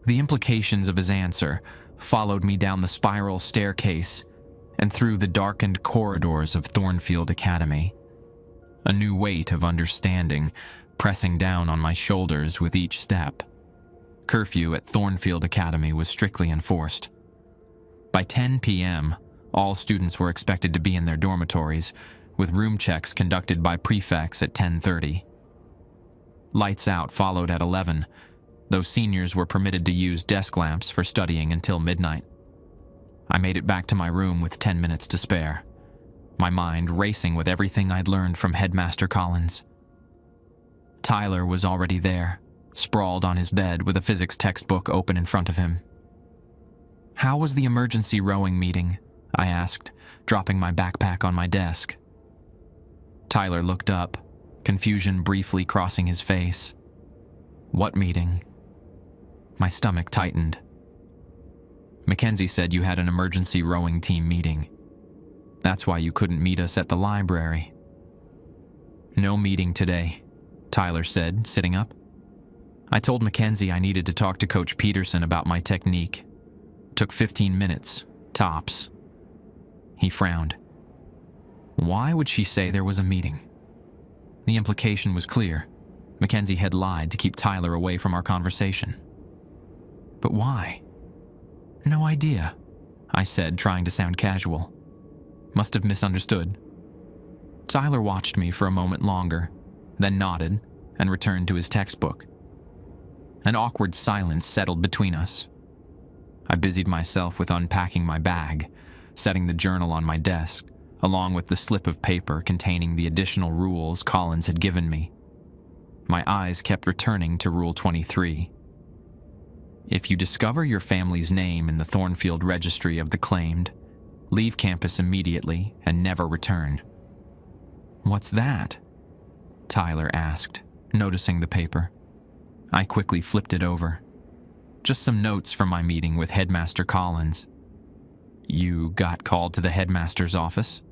The implications of his answer followed me down the spiral staircase and through the darkened corridors of Thornfield Academy. A new weight of understanding pressing down on my shoulders with each step. Curfew at Thornfield Academy was strictly enforced. By 10 p.m., all students were expected to be in their dormitories, with room checks conducted by prefects at 10:30. Lights out followed at 11, though seniors were permitted to use desk lamps for studying until midnight. I made it back to my room with 10 minutes to spare, my mind racing with everything I'd learned from Headmaster Collins. Tyler was already there, sprawled on his bed with a physics textbook open in front of him. "How was the emergency rowing meeting?" I asked, dropping my backpack on my desk. Tyler looked up, confusion briefly crossing his face. "What meeting?" My stomach tightened. "Mackenzie said you had an emergency rowing team meeting. That's why you couldn't meet us at the library." "No meeting today," Tyler said, sitting up. "I told Mackenzie I needed to talk to Coach Peterson about my technique. Took 15 minutes, tops." He frowned. Why would she say there was a meeting? The implication was clear. Mackenzie had lied to keep Tyler away from our conversation. But why? "No idea," I said, trying to sound casual. "Must have misunderstood." Tyler watched me for a moment longer, then nodded and returned to his textbook. An awkward silence settled between us. I busied myself with unpacking my bag, setting the journal on my desk, along with the slip of paper containing the additional rules Collins had given me. My eyes kept returning to Rule 23. If you discover your family's name in the Thornfield Registry of the Claimed, leave campus immediately and never return. "What's that?" Tyler asked, noticing the paper. I quickly flipped it over. Just some notes from my meeting with Headmaster Collins. "You got called to the headmaster's office?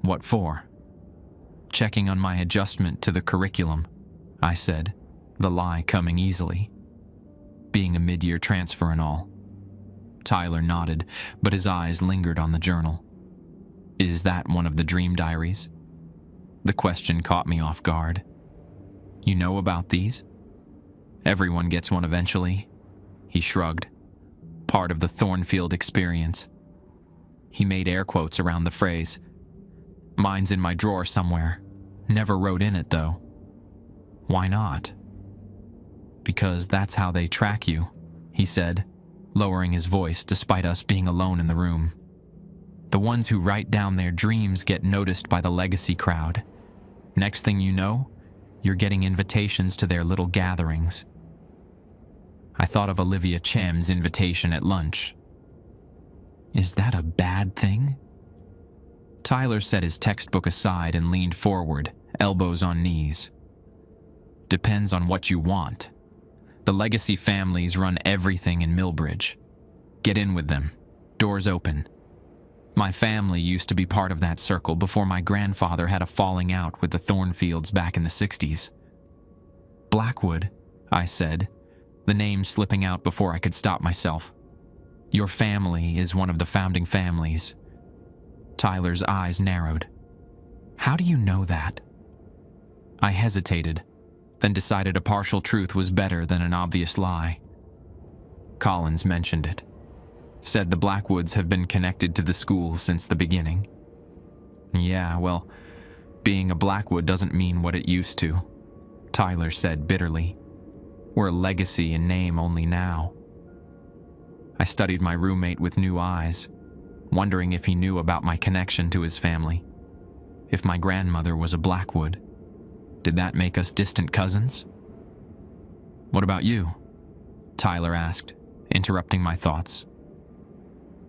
What for?" "Checking on my adjustment to the curriculum," I said, the lie coming easily. "Being a mid-year transfer and all." Tyler nodded, but his eyes lingered on the journal. "Is that one of the dream diaries?" The question caught me off guard. "You know about these?" "Everyone gets one eventually," he shrugged. "Part of the Thornfield experience." He made air quotes around the phrase. "Mine's in my drawer somewhere. Never wrote in it, though." "Why not?" "Because that's how they track you," he said, lowering his voice despite us being alone in the room. "The ones who write down their dreams get noticed by the legacy crowd. Next thing you know, you're getting invitations to their little gatherings." I thought of Olivia Chem's invitation at lunch. Is that a bad thing? Tyler set his textbook aside and leaned forward, elbows on knees. "Depends on what you want. The legacy families run everything in Millbridge. Get in with them. Doors open. My family used to be part of that circle before my grandfather had a falling out with the Thornfields back in the 60s. "Blackwood," I said, the name slipping out before I could stop myself. "Your family is one of the founding families." Tyler's eyes narrowed. "How do you know that?" I hesitated, then decided a partial truth was better than an obvious lie. Collins mentioned it. Said the Blackwoods have been connected to the school since the beginning. Yeah, well, being a Blackwood doesn't mean what it used to, Tyler said bitterly. We're a legacy in name only now. I studied my roommate with new eyes, wondering if he knew about my connection to his family. If my grandmother was a Blackwood, did that make us distant cousins? What about you? Tyler asked, interrupting my thoughts.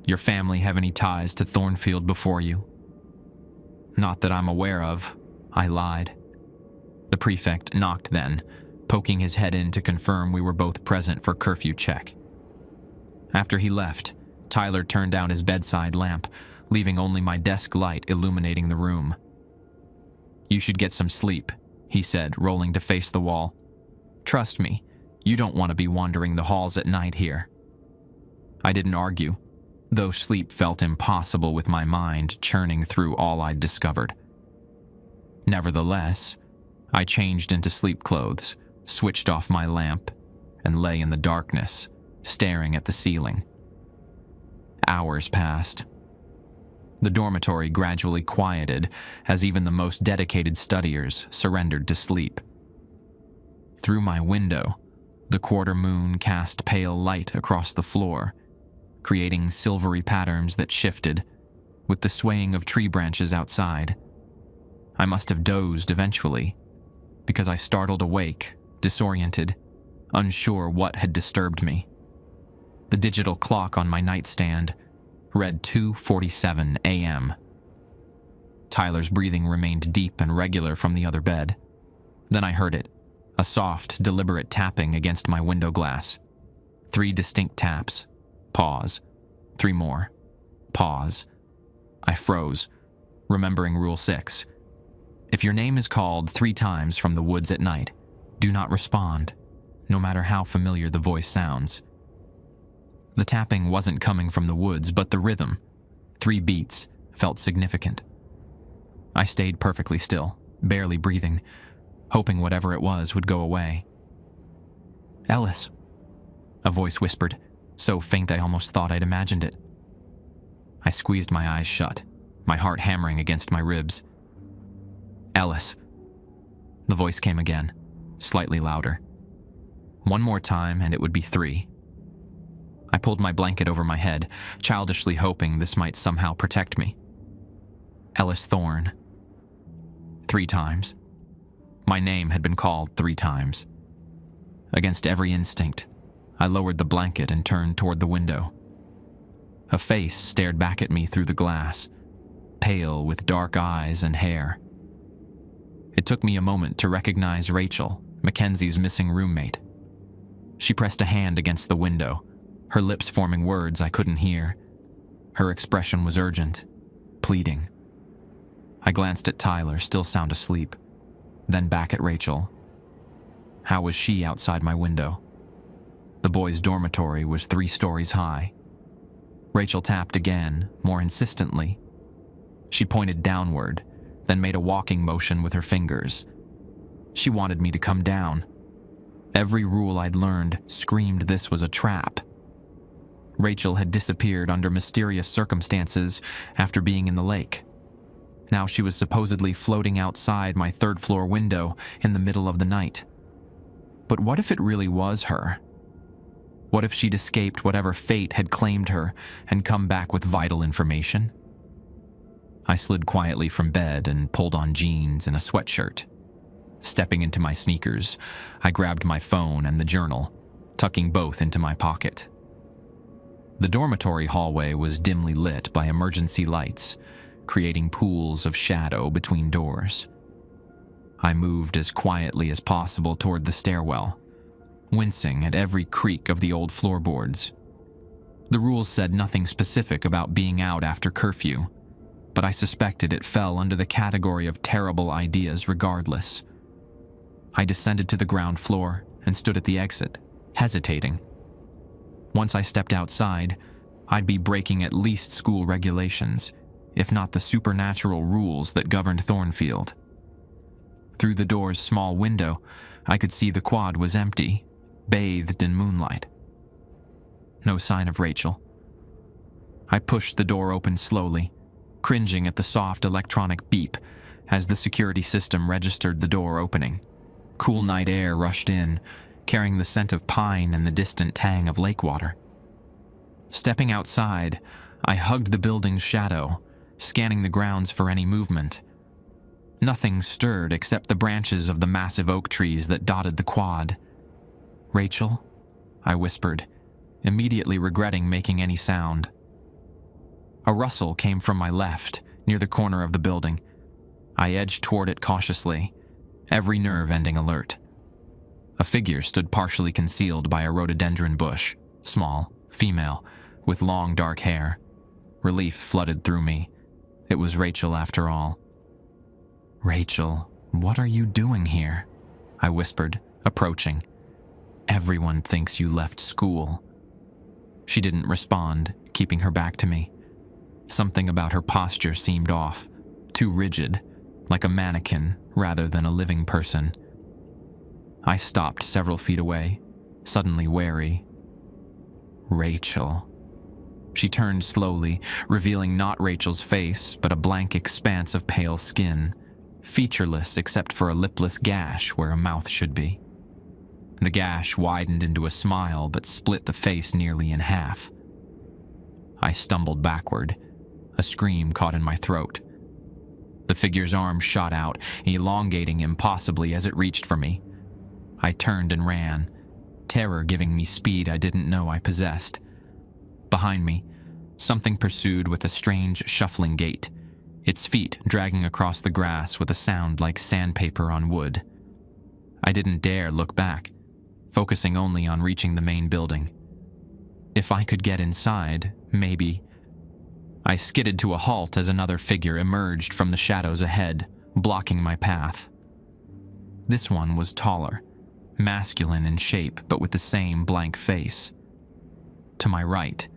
Your family have any ties to Thornfield before you? Not that I'm aware of, I lied. The prefect knocked then, poking his head in to confirm we were both present for curfew check. After he left, Tyler turned down his bedside lamp, leaving only my desk light illuminating the room. You should get some sleep, he said, rolling to face the wall. Trust me, you don't want to be wandering the halls at night here. I didn't argue, though sleep felt impossible with my mind churning through all I'd discovered. Nevertheless, I changed into sleep clothes, switched off my lamp, and lay in the darkness, staring at the ceiling. Hours passed. The dormitory gradually quieted as even the most dedicated studiers surrendered to sleep. Through my window, the quarter moon cast pale light across the floor, creating silvery patterns that shifted with the swaying of tree branches outside. I must have dozed eventually, because I startled awake, disoriented, unsure what had disturbed me. The digital clock on my nightstand read 2:47 a.m. Tyler's breathing remained deep and regular from the other bed. Then I heard it, a soft, deliberate tapping against my window glass. 3 distinct taps. Pause. 3 more. Pause. I froze, remembering Rule 6. If your name is called 3 times from the woods at night, do not respond, no matter how familiar the voice sounds. The tapping wasn't coming from the woods, but the rhythm, 3 beats, felt significant. I stayed perfectly still, barely breathing, hoping whatever it was would go away. Ellis, a voice whispered, so faint I almost thought I'd imagined it. I squeezed my eyes shut, my heart hammering against my ribs. Ellis. The voice came again, slightly louder. 1 more time and it would be 3. I pulled my blanket over my head, childishly hoping this might somehow protect me. Ellis Thorne. 3 times. My name had been called 3 times. Against every instinct, I lowered the blanket and turned toward the window. A face stared back at me through the glass, pale with dark eyes and hair. It took me a moment to recognize Rachel, Mackenzie's missing roommate. She pressed a hand against the window, her lips forming words I couldn't hear. Her expression was urgent, pleading. I glanced at Tyler, still sound asleep, then back at Rachel. How was she outside my window? The boys' dormitory was 3 stories high. Rachel tapped again, more insistently. She pointed downward, then made a walking motion with her fingers. She wanted me to come down. Every rule I'd learned screamed this was a trap. Rachel had disappeared under mysterious circumstances after being in the lake. Now she was supposedly floating outside my 3rd-floor window in the middle of the night. But what if it really was her? What if she'd escaped whatever fate had claimed her and come back with vital information? I slid quietly from bed and pulled on jeans and a sweatshirt. Stepping into my sneakers, I grabbed my phone and the journal, tucking both into my pocket. The dormitory hallway was dimly lit by emergency lights, creating pools of shadow between doors. I moved as quietly as possible toward the stairwell, wincing at every creak of the old floorboards. The rules said nothing specific about being out after curfew, but I suspected it fell under the category of terrible ideas regardless. I descended to the ground floor and stood at the exit, hesitating. Once I stepped outside, I'd be breaking at least school regulations, if not the supernatural rules that governed Thornfield. Through the door's small window, I could see the quad was empty, bathed in moonlight. No sign of Rachel. I pushed the door open slowly, cringing at the soft electronic beep as the security system registered the door opening. Cool night air rushed in, carrying the scent of pine and the distant tang of lake water. Stepping outside, I hugged the building's shadow, scanning the grounds for any movement. Nothing stirred except the branches of the massive oak trees that dotted the quad. "Rachel?" I whispered, immediately regretting making any sound. A rustle came from my left, near the corner of the building. I edged toward it cautiously, every nerve ending alert. A figure stood partially concealed by a rhododendron bush, small, female, with long dark hair. Relief flooded through me. It was Rachel after all. "Rachel, what are you doing here?" I whispered, approaching. "Everyone thinks you left school." She didn't respond, keeping her back to me. Something about her posture seemed off, too rigid, like a mannequin rather than a living person. I stopped several feet away, suddenly wary. "Rachel." She turned slowly, revealing not Rachel's face, but a blank expanse of pale skin, featureless except for a lipless gash where a mouth should be. The gash widened into a smile but split the face nearly in half. I stumbled backward. A scream caught in my throat. The figure's arm shot out, elongating impossibly as it reached for me. I turned and ran, terror giving me speed I didn't know I possessed. Behind me, something pursued with a strange shuffling gait, its feet dragging across the grass with a sound like sandpaper on wood. I didn't dare look back, focusing only on reaching the main building. If I could get inside, maybe. I skidded to a halt as another figure emerged from the shadows ahead, blocking my path. This one was taller, masculine in shape, but with the same blank face. To my right,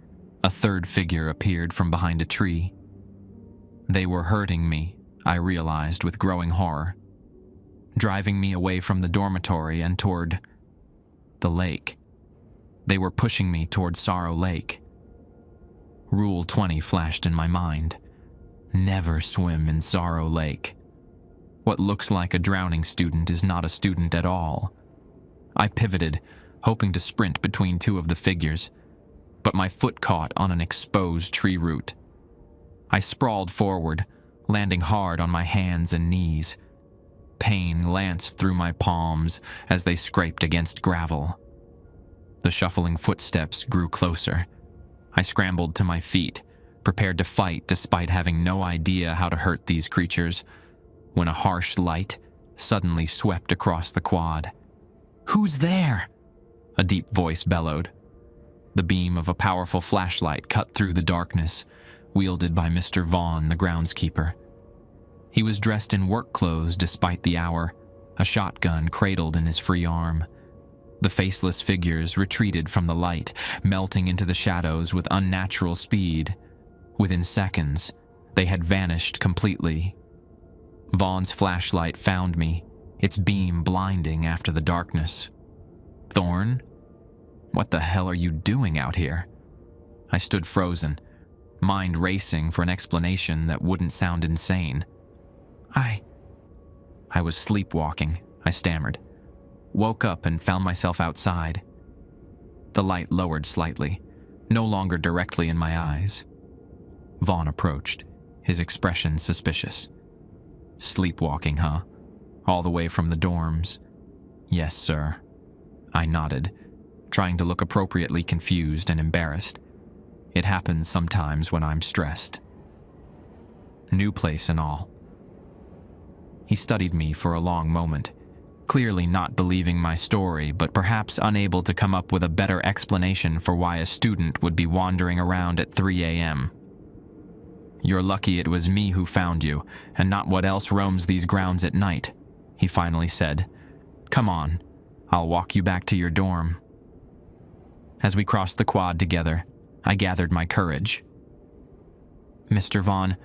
a third figure appeared from behind a tree. They were hurting me, I realized with growing horror, driving me away from the dormitory and toward the lake. They were pushing me toward Sorrow Lake. Rule 20 flashed in my mind. Never swim in Sorrow Lake. What looks like a drowning student is not a student at all. I pivoted, hoping to sprint between two of the figures, but my foot caught on an exposed tree root. I sprawled forward, landing hard on my hands and knees. Pain lanced through my palms as they scraped against gravel. The shuffling footsteps grew closer. I scrambled to my feet, prepared to fight despite having no idea how to hurt these creatures, when a harsh light suddenly swept across the quad. "Who's there?" a deep voice bellowed. The beam of a powerful flashlight cut through the darkness, wielded by Mr. Vaughn, the groundskeeper. He was dressed in work clothes despite the hour, a shotgun cradled in his free arm. The faceless figures retreated from the light, melting into the shadows with unnatural speed. Within seconds, they had vanished completely. Vaughn's flashlight found me, its beam blinding after the darkness. "Thorn? What the hell are you doing out here?" I stood frozen, mind racing for an explanation that wouldn't sound insane. I was sleepwalking, I stammered. Woke up and found myself outside. The light lowered slightly, no longer directly in my eyes. Vaughn approached, his expression suspicious. "Sleepwalking, huh? All the way from the dorms?" "Yes, sir." I nodded, trying to look appropriately confused and embarrassed. It happens sometimes when I'm stressed. "New place and all." He studied me for a long moment, clearly not believing my story, but perhaps unable to come up with a better explanation for why a student would be wandering around at 3 a.m. "You're lucky it was me who found you, and not what else roams these grounds at night," he finally said. "Come on, I'll walk you back to your dorm." As we crossed the quad together, I gathered my courage. "Mr. Vaughn,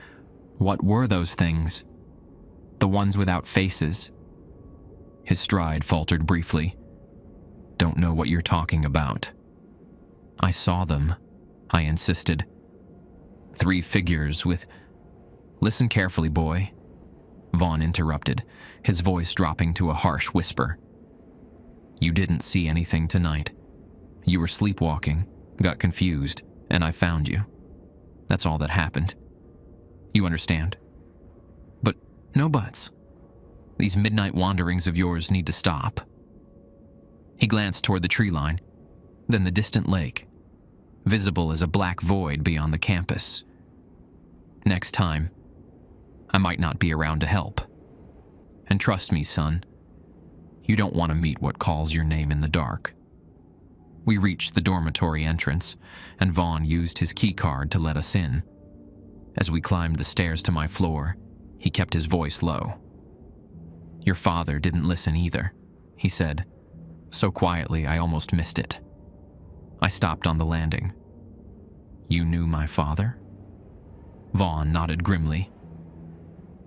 what were those things? The ones without faces?" His stride faltered briefly. Don't know what you're talking about. I saw them, I insisted. 3 figures with... Listen carefully, boy. Vaughn interrupted, his voice dropping to a harsh whisper. You didn't see anything tonight. You were sleepwalking, got confused, and I found you. That's all that happened. You understand? But no buts. These midnight wanderings of yours need to stop. He glanced toward the tree line, then the distant lake, visible as a black void beyond the campus. Next time, I might not be around to help. And trust me, son, you don't want to meet what calls your name in the dark. We reached the dormitory entrance, and Vaughn used his key card to let us in. As we climbed the stairs to my floor, he kept his voice low. Your father didn't listen either, he said, so quietly I almost missed it. I stopped on the landing. You knew my father? Vaughn nodded grimly.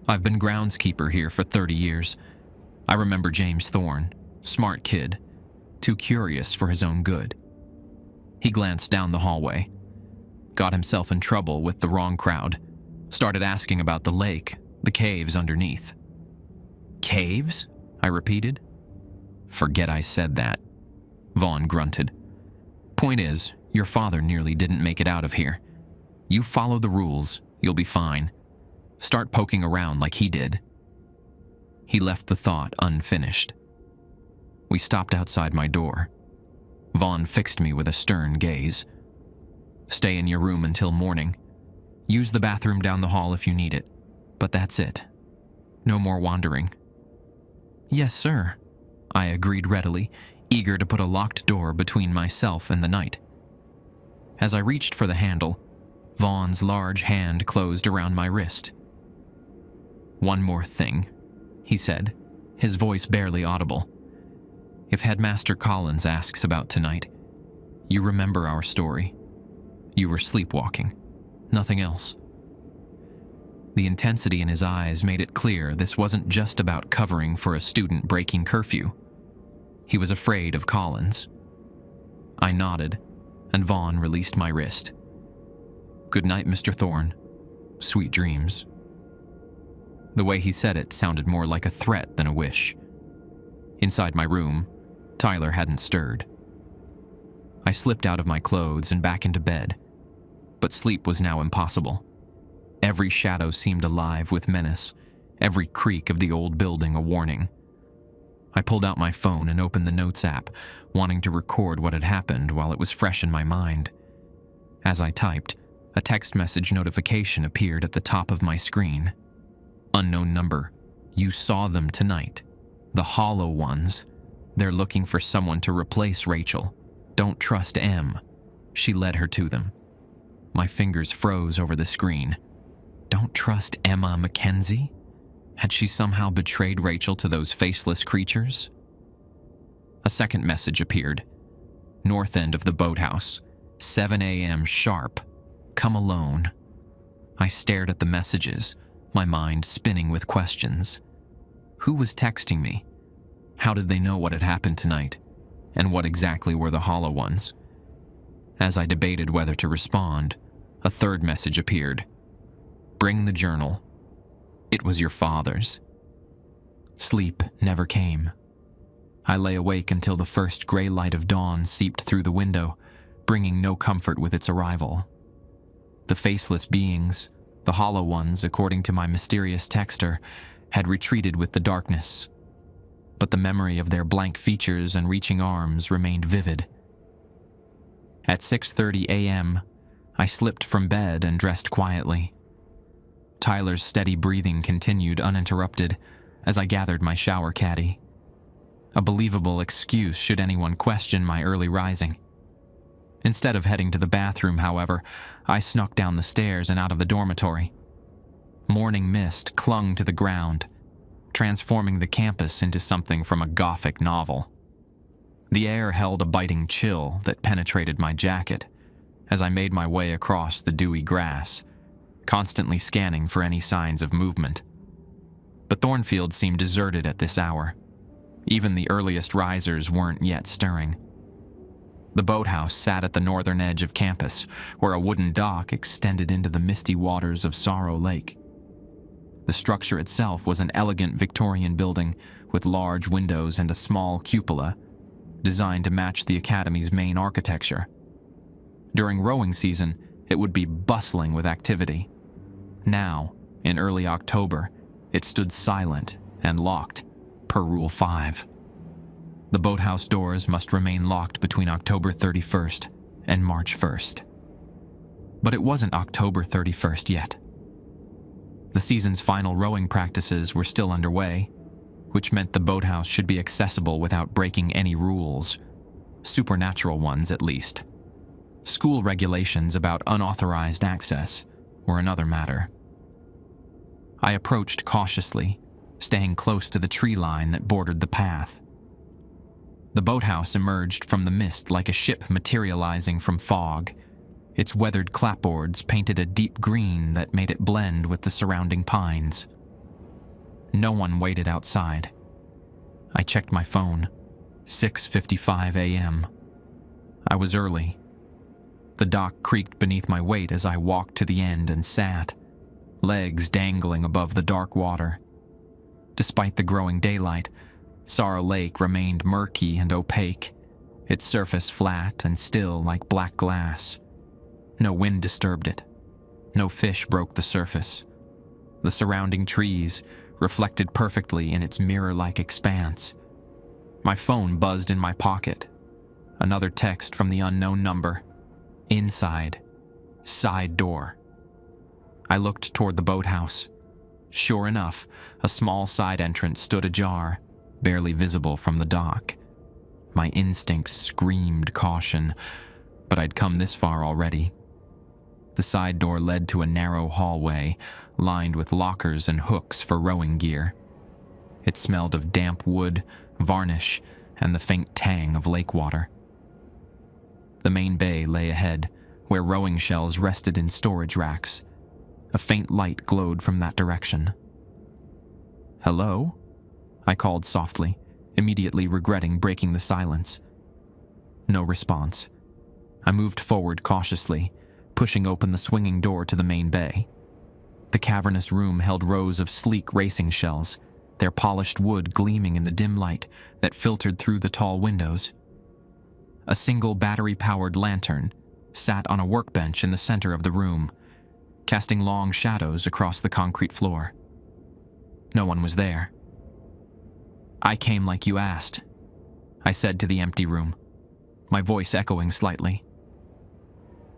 I've been groundskeeper here for 30 years. I remember James Thorne, smart kid, too curious for his own good. He glanced down the hallway, got himself in trouble with the wrong crowd, started asking about the lake, the caves underneath. Caves? I repeated. Forget I said that. Vaughn grunted. Point is, your father nearly didn't make it out of here. You follow the rules, you'll be fine. Start poking around like he did. He left the thought unfinished. We stopped outside my door. Vaughn fixed me with a stern gaze. Stay in your room until morning. Use the bathroom down the hall if you need it, but that's it. No more wandering. Yes, sir, I agreed readily, eager to put a locked door between myself and the night. As I reached for the handle, Vaughn's large hand closed around my wrist. One more thing, he said, his voice barely audible. If Headmaster Collins asks about tonight, you remember our story. You were sleepwalking, nothing else. The intensity in his eyes made it clear this wasn't just about covering for a student breaking curfew. He was afraid of Collins. I nodded, and Vaughn released my wrist. Good night, Mr. Thorne. Sweet dreams. The way he said it sounded more like a threat than a wish. Inside my room, Tyler hadn't stirred. I slipped out of my clothes and back into bed, but sleep was now impossible. Every shadow seemed alive with menace, every creak of the old building a warning. I pulled out my phone and opened the Notes app, wanting to record what had happened while it was fresh in my mind. As I typed, a text message notification appeared at the top of my screen. Unknown number. You saw them tonight. The hollow ones. They're looking for someone to replace Rachel. Don't trust Em. She led her to them. My fingers froze over the screen. Don't trust Emma Mackenzie? Had she somehow betrayed Rachel to those faceless creatures? A second message appeared. North end of the boathouse. 7 a.m. sharp. Come alone. I stared at the messages, my mind spinning with questions. Who was texting me? How did they know what had happened tonight? And what exactly were the hollow ones? As I debated whether to respond, a third message appeared. Bring the journal. It was your father's. Sleep never came. I lay awake until the first gray light of dawn seeped through the window, bringing no comfort with its arrival. The faceless beings, the hollow ones, according to my mysterious texter, had retreated with the darkness. But the memory of their blank features and reaching arms remained vivid. At 6:30 a.m., I slipped from bed and dressed quietly. Tyler's steady breathing continued uninterrupted as I gathered my shower caddy. A believable excuse should anyone question my early rising. Instead of heading to the bathroom, however, I snuck down the stairs and out of the dormitory. Morning mist clung to the ground, transforming the campus into something from a Gothic novel. The air held a biting chill that penetrated my jacket as I made my way across the dewy grass, constantly scanning for any signs of movement. But Thornfield seemed deserted at this hour. Even the earliest risers weren't yet stirring. The boathouse sat at the northern edge of campus, where a wooden dock extended into the misty waters of Sorrow Lake. The structure itself was an elegant Victorian building with large windows and a small cupola, designed to match the academy's main architecture. During rowing season, it would be bustling with activity. Now, in early October, it stood silent and locked, per Rule 5. The boathouse doors must remain locked between October 31st and March 1st. But it wasn't October 31st yet. The season's final rowing practices were still underway, which meant the boathouse should be accessible without breaking any rules, supernatural ones at least. School regulations about unauthorized access were another matter. I approached cautiously, staying close to the tree line that bordered the path. The boathouse emerged from the mist like a ship materializing from fog. Its weathered clapboards painted a deep green that made it blend with the surrounding pines. No one waited outside. I checked my phone. 6:55 a.m. I was early. The dock creaked beneath my weight as I walked to the end and sat, legs dangling above the dark water. Despite the growing daylight, Sorrow Lake remained murky and opaque, its surface flat and still like black glass. No wind disturbed it. No fish broke the surface. The surrounding trees reflected perfectly in its mirror-like expanse. My phone buzzed in my pocket. Another text from the unknown number. Inside. Side door. I looked toward the boathouse. Sure enough, a small side entrance stood ajar, barely visible from the dock. My instincts screamed caution, but I'd come this far already. The side door led to a narrow hallway, lined with lockers and hooks for rowing gear. It smelled of damp wood, varnish, and the faint tang of lake water. The main bay lay ahead, where rowing shells rested in storage racks. A faint light glowed from that direction. "Hello?" I called softly, immediately regretting breaking the silence. No response. I moved forward cautiously, pushing open the swinging door to the main bay. The cavernous room held rows of sleek racing shells, their polished wood gleaming in the dim light that filtered through the tall windows. A single battery-powered lantern sat on a workbench in the center of the room, casting long shadows across the concrete floor. No one was there. "I came like you asked," I said to the empty room, my voice echoing slightly.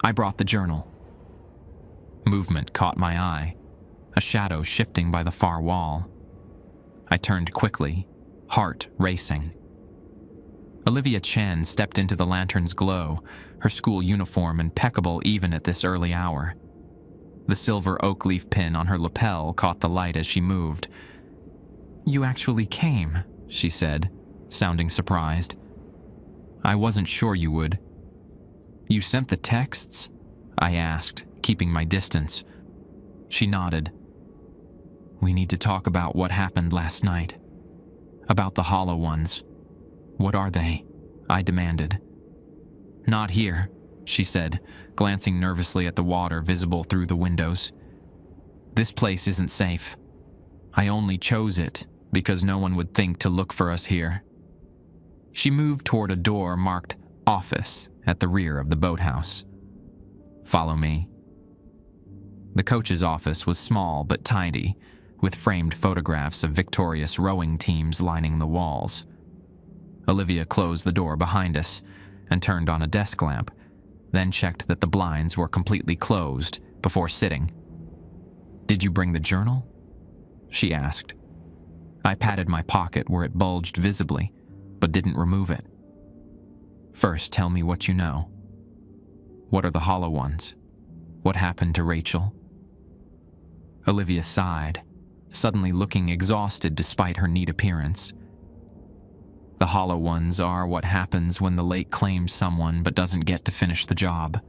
"I brought the journal." Movement caught my eye, a shadow shifting by the far wall. I turned quickly, heart racing. Olivia Chen stepped into the lantern's glow, her school uniform impeccable even at this early hour. The silver oak leaf pin on her lapel caught the light as she moved. "You actually came," she said, sounding surprised. "I wasn't sure you would." "You sent the texts?" I asked, keeping my distance. She nodded. "We need to talk about what happened last night. About the hollow ones. What are they?" I demanded. "Not here," she said, glancing nervously at the water visible through the windows. "This place isn't safe. I only chose it because no one would think to look for us here." She moved toward a door marked "Office" at the rear of the boathouse. "Follow me." The coach's office was small but tidy, with framed photographs of victorious rowing teams lining the walls. Olivia closed the door behind us and turned on a desk lamp, then checked that the blinds were completely closed before sitting. "Did you bring the journal?" she asked. I patted my pocket where it bulged visibly, but didn't remove it. "First, tell me what you know. What are the hollow ones? What happened to Rachel?" Olivia sighed, suddenly looking exhausted despite her neat appearance. "The hollow ones are what happens when the lake claims someone but doesn't get to finish the job."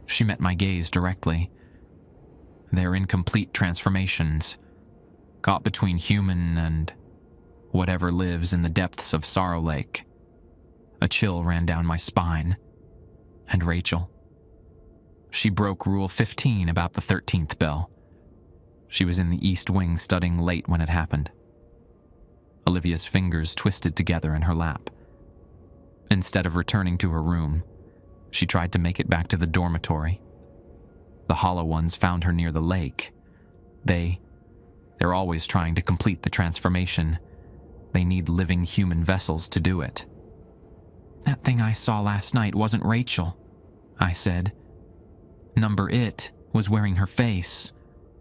She met my gaze directly. "They're incomplete transformations, caught between human and whatever lives in the depths of Sorrow Lake. A chill ran down my spine. And Rachel. She broke Rule 15 about the 13th bell. She was in the East Wing studying late when it happened. Olivia's fingers twisted together in her lap. Instead of returning to her room, she tried to make it back to the dormitory. The Hollow Ones found her near the lake. They're always trying to complete the transformation. They need living human vessels to do it. "That thing I saw last night wasn't Rachel," I said. "Number It was wearing her face,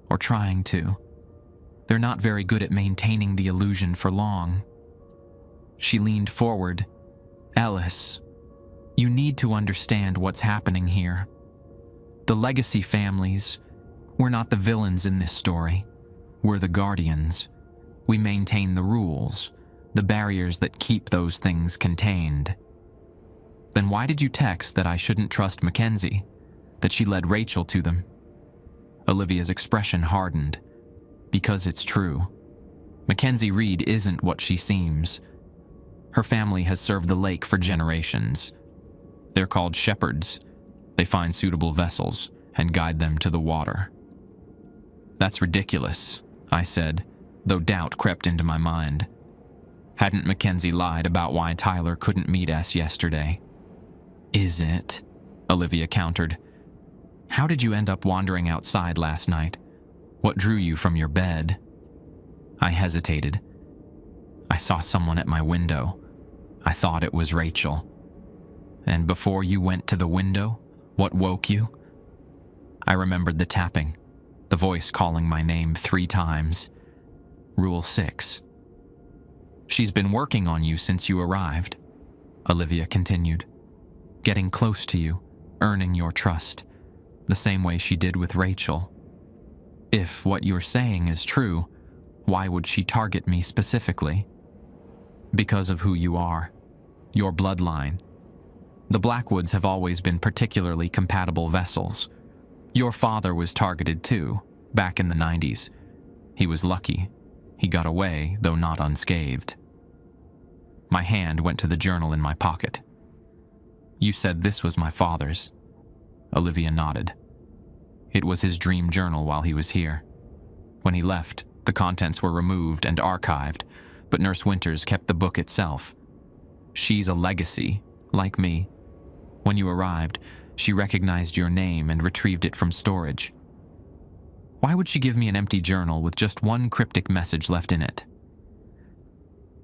or trying to. They're not very good at maintaining the illusion for long." She leaned forward. "Ellis, you need to understand what's happening here. The legacy families, we're not the villains in this story. We're the guardians. We maintain the rules, the barriers that keep those things contained." "Then why did you text that I shouldn't trust Mackenzie, that she led Rachel to them?" Olivia's expression hardened. "Because it's true. Mackenzie Reed isn't what she seems. Her family has served the lake for generations. They're called shepherds. They find suitable vessels and guide them to the water." "That's ridiculous," I said, though doubt crept into my mind. Hadn't Mackenzie lied about why Tyler couldn't meet us yesterday? "Is it?" Olivia countered. "How did you end up wandering outside last night? What drew you from your bed?" I hesitated. "I saw someone at my window. I thought it was Rachel." "And before you went to the window, what woke you?" I remembered the tapping, the voice calling my name 3 times. Rule 6. "She's been working on you since you arrived," Olivia continued. "Getting close to you, earning your trust, the same way she did with Rachel. If what you're saying is true, why would she target me specifically?" "Because of who you are, your bloodline. The Blackwoods have always been particularly compatible vessels. Your father was targeted too, back in the 90s. He was lucky. He got away, though not unscathed." My hand went to the journal in my pocket. "You said this was my father's." Olivia nodded. "It was his dream journal while he was here. When he left, the contents were removed and archived, but Nurse Winters kept the book itself. She's a legacy, like me. When you arrived, she recognized your name and retrieved it from storage. Why would she give me an empty journal with just one cryptic message left in it?"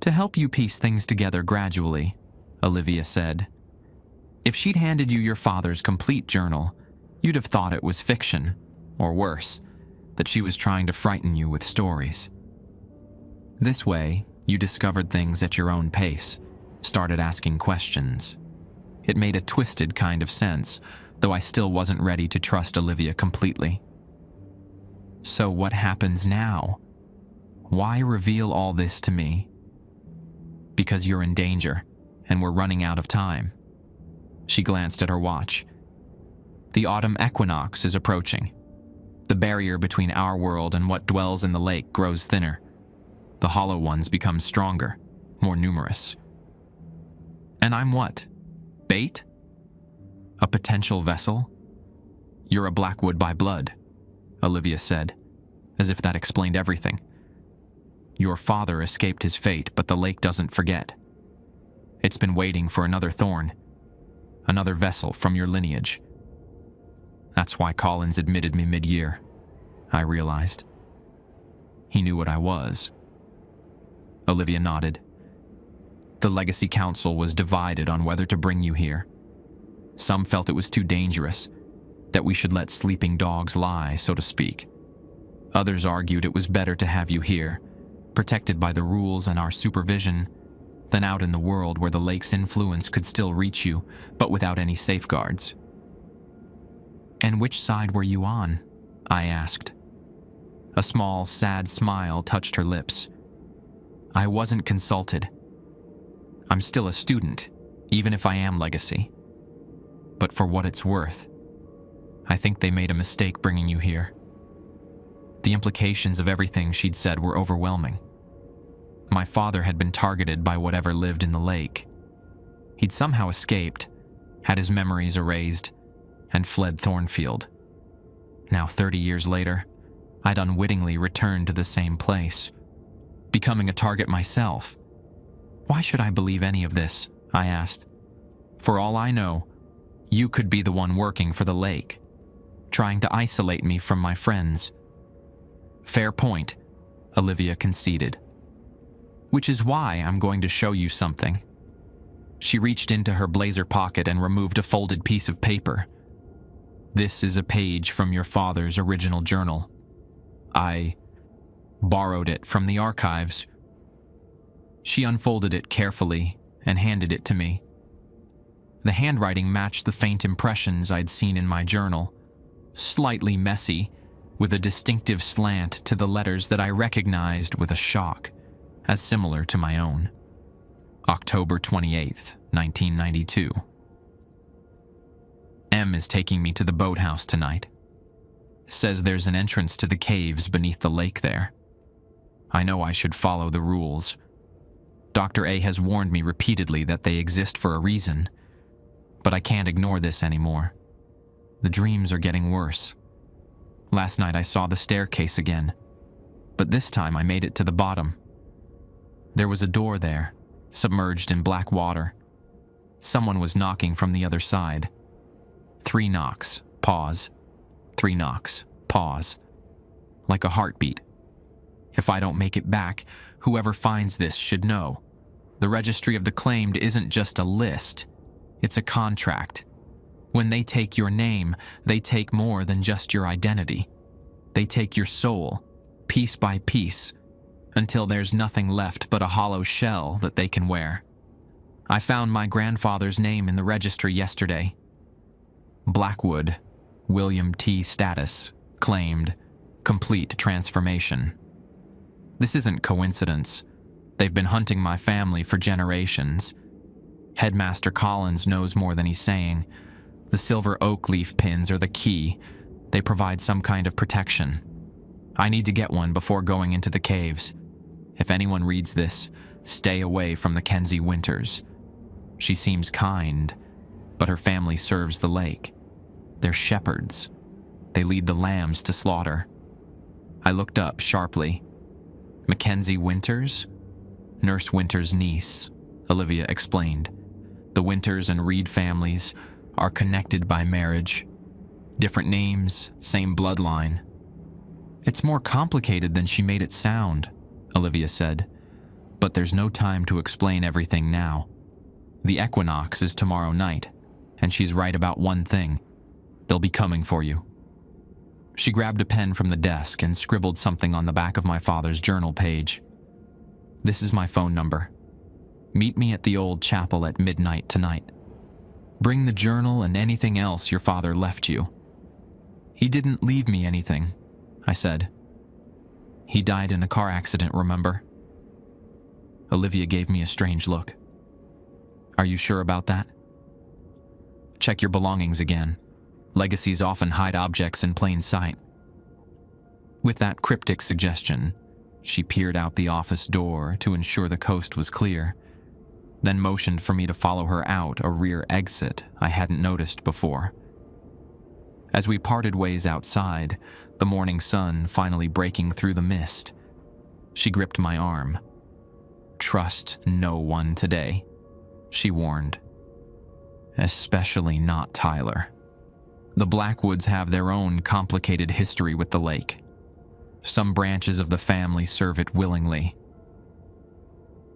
"To help you piece things together gradually," Olivia said. "If she'd handed you your father's complete journal, you'd have thought it was fiction, or worse, that she was trying to frighten you with stories. This way, you discovered things at your own pace, started asking questions. It made a twisted kind of sense, though I still wasn't ready to trust Olivia completely. So what happens now? Why reveal all this to me?" "Because you're in danger, and we're running out of time." She glanced at her watch. "The autumn equinox is approaching. The barrier between our world and what dwells in the lake grows thinner. The Hollow Ones become stronger, more numerous. And I'm what? Bait? A potential vessel? You're a Blackwood by blood," Olivia said, as if that explained everything. "Your father escaped his fate, but the lake doesn't forget. It's been waiting for another thorn, another vessel from your lineage. That's why Collins admitted me mid-year," I realized. "He knew what I was." Olivia nodded. "The Legacy Council was divided on whether to bring you here. Some felt it was too dangerous, that we should let sleeping dogs lie, so to speak. Others argued it was better to have you here, protected by the rules and our supervision, than out in the world where the lake's influence could still reach you, but without any safeguards." "And which side were you on?" I asked. A small, sad smile touched her lips. "I wasn't consulted. I'm still a student, even if I am Legacy. But for what it's worth, I think they made a mistake bringing you here." The implications of everything she'd said were overwhelming. My father had been targeted by whatever lived in the lake. He'd somehow escaped, had his memories erased, and fled Thornfield. Now, 30 years later, I'd unwittingly returned to the same place, becoming a target myself. Why should I believe any of this? I asked. For all I know, you could be the one working for the lake, trying to isolate me from my friends. Fair point, Olivia conceded. Which is why I'm going to show you something. She reached into her blazer pocket and removed a folded piece of paper. This is a page from your father's original journal. I borrowed it from the archives. She unfolded it carefully and handed it to me. The handwriting matched the faint impressions I'd seen in my journal, slightly messy, with a distinctive slant to the letters that I recognized with a shock, as similar to my own. October 28th, 1992. M is taking me to the boathouse tonight. Says there's an entrance to the caves beneath the lake there. I know I should follow the rules. Dr. A has warned me repeatedly that they exist for a reason, but I can't ignore this anymore. The dreams are getting worse. Last night I saw the staircase again, but this time I made it to the bottom. There was a door there, submerged in black water. Someone was knocking from the other side. 3 knocks, pause. 3 knocks, pause. Like a heartbeat. If I don't make it back, whoever finds this should know. The registry of the claimed isn't just a list. It's a contract. When they take your name, they take more than just your identity. They take your soul, piece by piece, until there's nothing left but a hollow shell that they can wear. I found my grandfather's name in the registry yesterday. Blackwood, William T. Status, claimed, complete transformation. This isn't coincidence. They've been hunting my family for generations. Headmaster Collins knows more than he's saying. The silver oak leaf pins are the key. They provide some kind of protection. I need to get one before going into the caves. If anyone reads this, stay away from Mackenzie Winters. She seems kind, but her family serves the lake. They're shepherds. They lead the lambs to slaughter. I looked up sharply. Mackenzie Winters? Nurse Winters' niece, Olivia explained. The Winters and Reed families are connected by marriage. Different names, same bloodline. It's more complicated than she made it sound, Olivia said. But there's no time to explain everything now. The equinox is tomorrow night, and she's right about one thing. They'll be coming for you. She grabbed a pen from the desk and scribbled something on the back of my father's journal page. This is my phone number. Meet me at the old chapel at midnight tonight. Bring the journal and anything else your father left you. He didn't leave me anything, I said. He died in a car accident, remember? Olivia gave me a strange look. Are you sure about that? Check your belongings again. Legacies often hide objects in plain sight. With that cryptic suggestion, she peered out the office door to ensure the coast was clear, then motioned for me to follow her out a rear exit I hadn't noticed before. As we parted ways outside, the morning sun finally breaking through the mist, she gripped my arm. Trust no one today, she warned. Especially not Tyler. The Blackwoods have their own complicated history with the lake. Some branches of the family serve it willingly.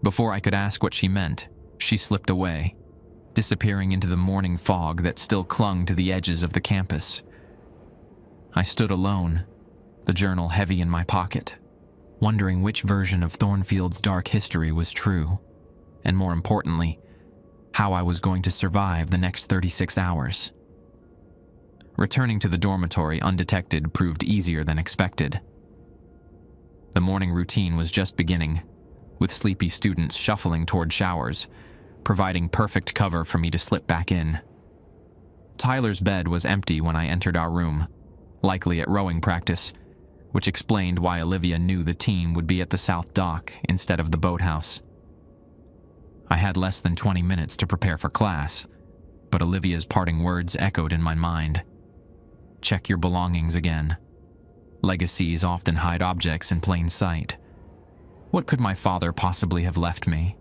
Before I could ask what she meant, she slipped away, disappearing into the morning fog that still clung to the edges of the campus. I stood alone, the journal heavy in my pocket, wondering which version of Thornfield's dark history was true, and more importantly, how I was going to survive the next 36 hours. Returning to the dormitory undetected proved easier than expected. The morning routine was just beginning, with sleepy students shuffling toward showers, providing perfect cover for me to slip back in. Tyler's bed was empty when I entered our room, likely at rowing practice, which explained why Olivia knew the team would be at the South Dock instead of the boathouse. I had less than 20 minutes to prepare for class, but Olivia's parting words echoed in my mind. Check your belongings again. Legacies often hide objects in plain sight. What could my father possibly have left me?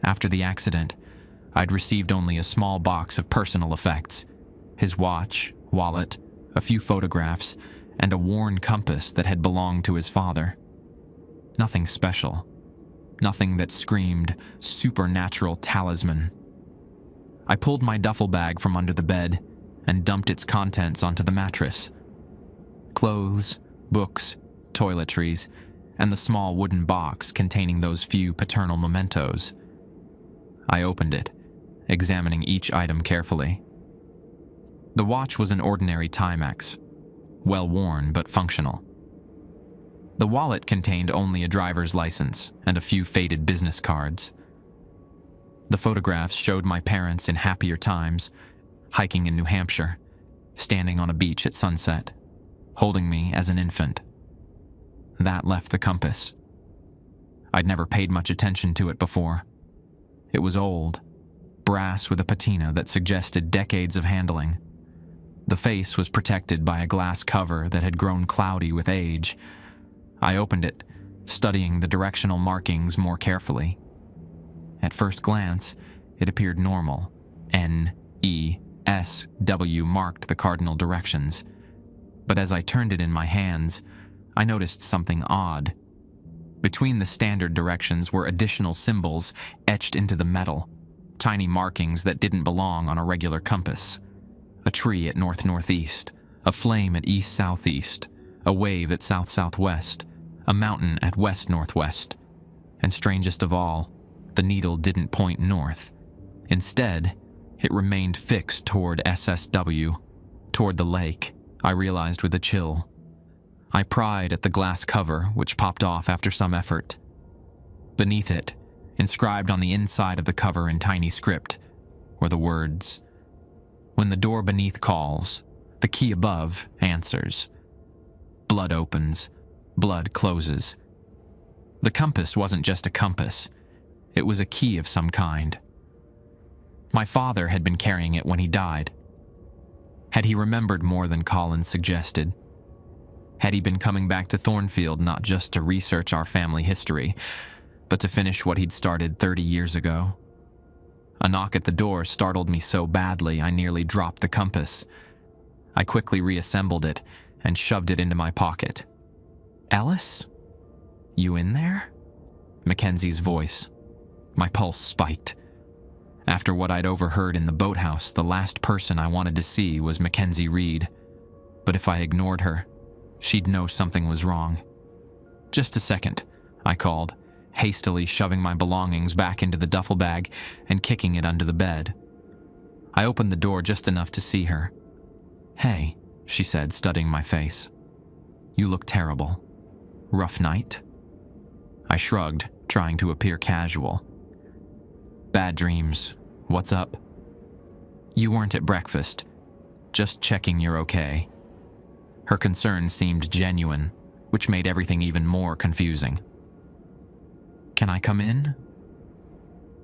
After the accident, I'd received only a small box of personal effects: his watch, wallet, a few photographs, and a worn compass that had belonged to his father. Nothing special. Nothing that screamed supernatural talisman. I pulled my duffel bag from under the bed and dumped its contents onto the mattress. Clothes, books, toiletries, and the small wooden box containing those few paternal mementos. I opened it, examining each item carefully. The watch was an ordinary Timex, well worn but functional. The wallet contained only a driver's license and a few faded business cards. The photographs showed my parents in happier times, hiking in New Hampshire, standing on a beach at sunset, holding me as an infant. That left the compass. I'd never paid much attention to it before. It was old, brass with a patina that suggested decades of handling. The face was protected by a glass cover that had grown cloudy with age. I opened it, studying the directional markings more carefully. At first glance, it appeared normal. N, E, S, W marked the cardinal directions. But as I turned it in my hands, I noticed something odd. Between the standard directions were additional symbols etched into the metal, tiny markings that didn't belong on a regular compass. A tree at north-northeast, a flame at east-southeast, a wave at south-southwest, a mountain at west-northwest. And strangest of all, the needle didn't point north. Instead, it remained fixed toward SSW, toward the lake, I realized with a chill. I pried at the glass cover, which popped off after some effort. Beneath it, inscribed on the inside of the cover in tiny script, were the words, "When the door beneath calls, the key above answers. Blood opens, blood closes." The compass wasn't just a compass. It was a key of some kind. My father had been carrying it when he died. Had he remembered more than Collins suggested? Had he been coming back to Thornfield not just to research our family history, but to finish what he'd started 30 years ago? A knock at the door startled me so badly I nearly dropped the compass. I quickly reassembled it and shoved it into my pocket. "Ellis? You in there?" Mackenzie's voice. My pulse spiked. After what I'd overheard in the boathouse, the last person I wanted to see was Mackenzie Reed. But if I ignored her, she'd know something was wrong. "Just a second," I called, hastily shoving my belongings back into the duffel bag and kicking it under the bed. I opened the door just enough to see her. "Hey," she said, studying my face. "You look terrible. Rough night?" I shrugged, trying to appear casual. "Bad dreams. What's up?" "You weren't at breakfast. Just checking you're okay." Her concern seemed genuine, which made everything even more confusing. "Can I come in?"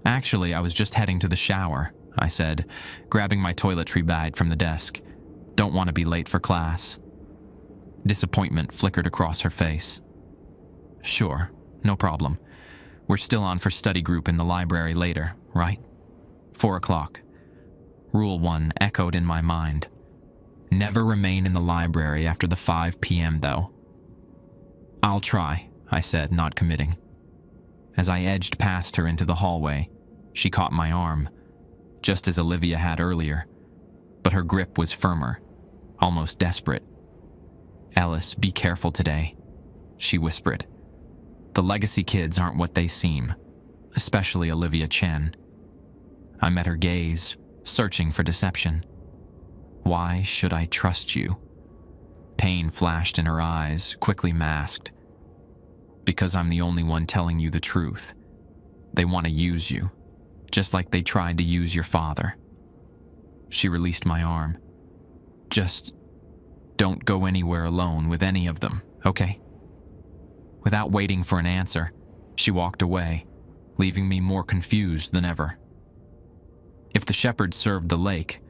"Actually, I was just heading to the shower," I said, grabbing my toiletry bag from the desk. "Don't want to be late for class." Disappointment flickered across her face. "Sure, no problem. We're still on for study group in the library later, right? 4 o'clock. Rule 1 echoed in my mind. Never remain in the library after the 5 p.m. though. "I'll try," I said, not committing. As I edged past her into the hallway, she caught my arm, just as Olivia had earlier, but her grip was firmer, almost desperate. "Ellis, be careful today," she whispered. "The legacy kids aren't what they seem, especially Olivia Chen." I met her gaze, searching for deception. "Why should I trust you?" Pain flashed in her eyes, quickly masked. "Because I'm the only one telling you the truth. They want to use you, just like they tried to use your father." She released my arm. Just Don't go anywhere alone with any of them, okay?" Without waiting for an answer, she walked away, leaving me more confused than ever. If the shepherds served the lake,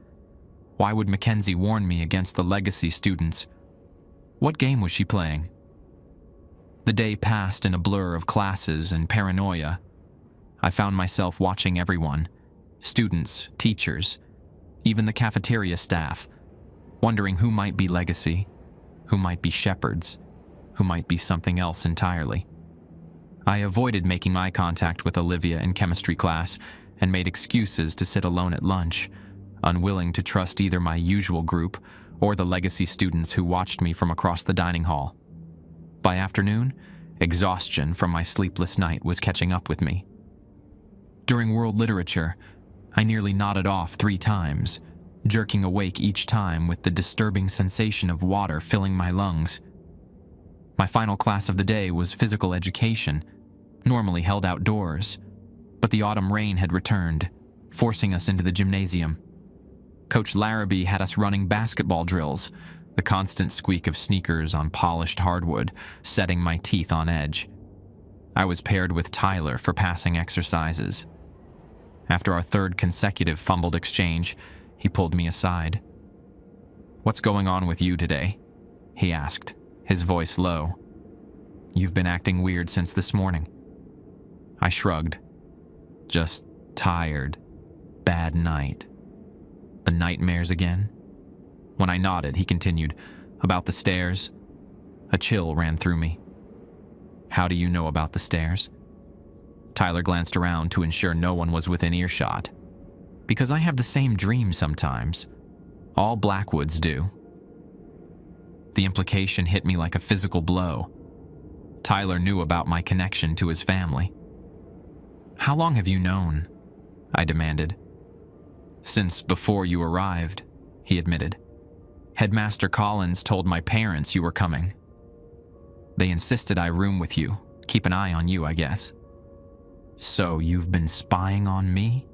why would Mackenzie warn me against the legacy students? What game was she playing? The day passed in a blur of classes and paranoia. I found myself watching everyone, students, teachers, even the cafeteria staff, wondering who might be legacy, who might be shepherds, who might be something else entirely. I avoided making eye contact with Olivia in chemistry class and made excuses to sit alone at lunch, unwilling to trust either my usual group or the legacy students who watched me from across the dining hall. By afternoon, exhaustion from my sleepless night was catching up with me. During world literature, I nearly nodded off 3 times, jerking awake each time with the disturbing sensation of water filling my lungs. My final class of the day was physical education, normally held outdoors, but the autumn rain had returned, forcing us into the gymnasium. Coach Larrabee had us running basketball drills, the constant squeak of sneakers on polished hardwood setting my teeth on edge. I was paired with Tyler for passing exercises. After our 3rd consecutive fumbled exchange, he pulled me aside. "What's going on with you today?" he asked, his voice low. "You've been acting weird since this morning." I shrugged. "Just tired. Bad night." "The nightmares again?" When I nodded, he continued, "About the stairs?" A chill ran through me. "How do you know about the stairs?" Tyler glanced around to ensure no one was within earshot. "Because I have the same dream sometimes. All Blackwoods do." The implication hit me like a physical blow. Tyler knew about my connection to his family. "How long have you known?" I demanded. "Since before you arrived," he admitted. "Headmaster Collins told my parents you were coming. They insisted I room with you, keep an eye on you, I guess." "So you've been spying on me?"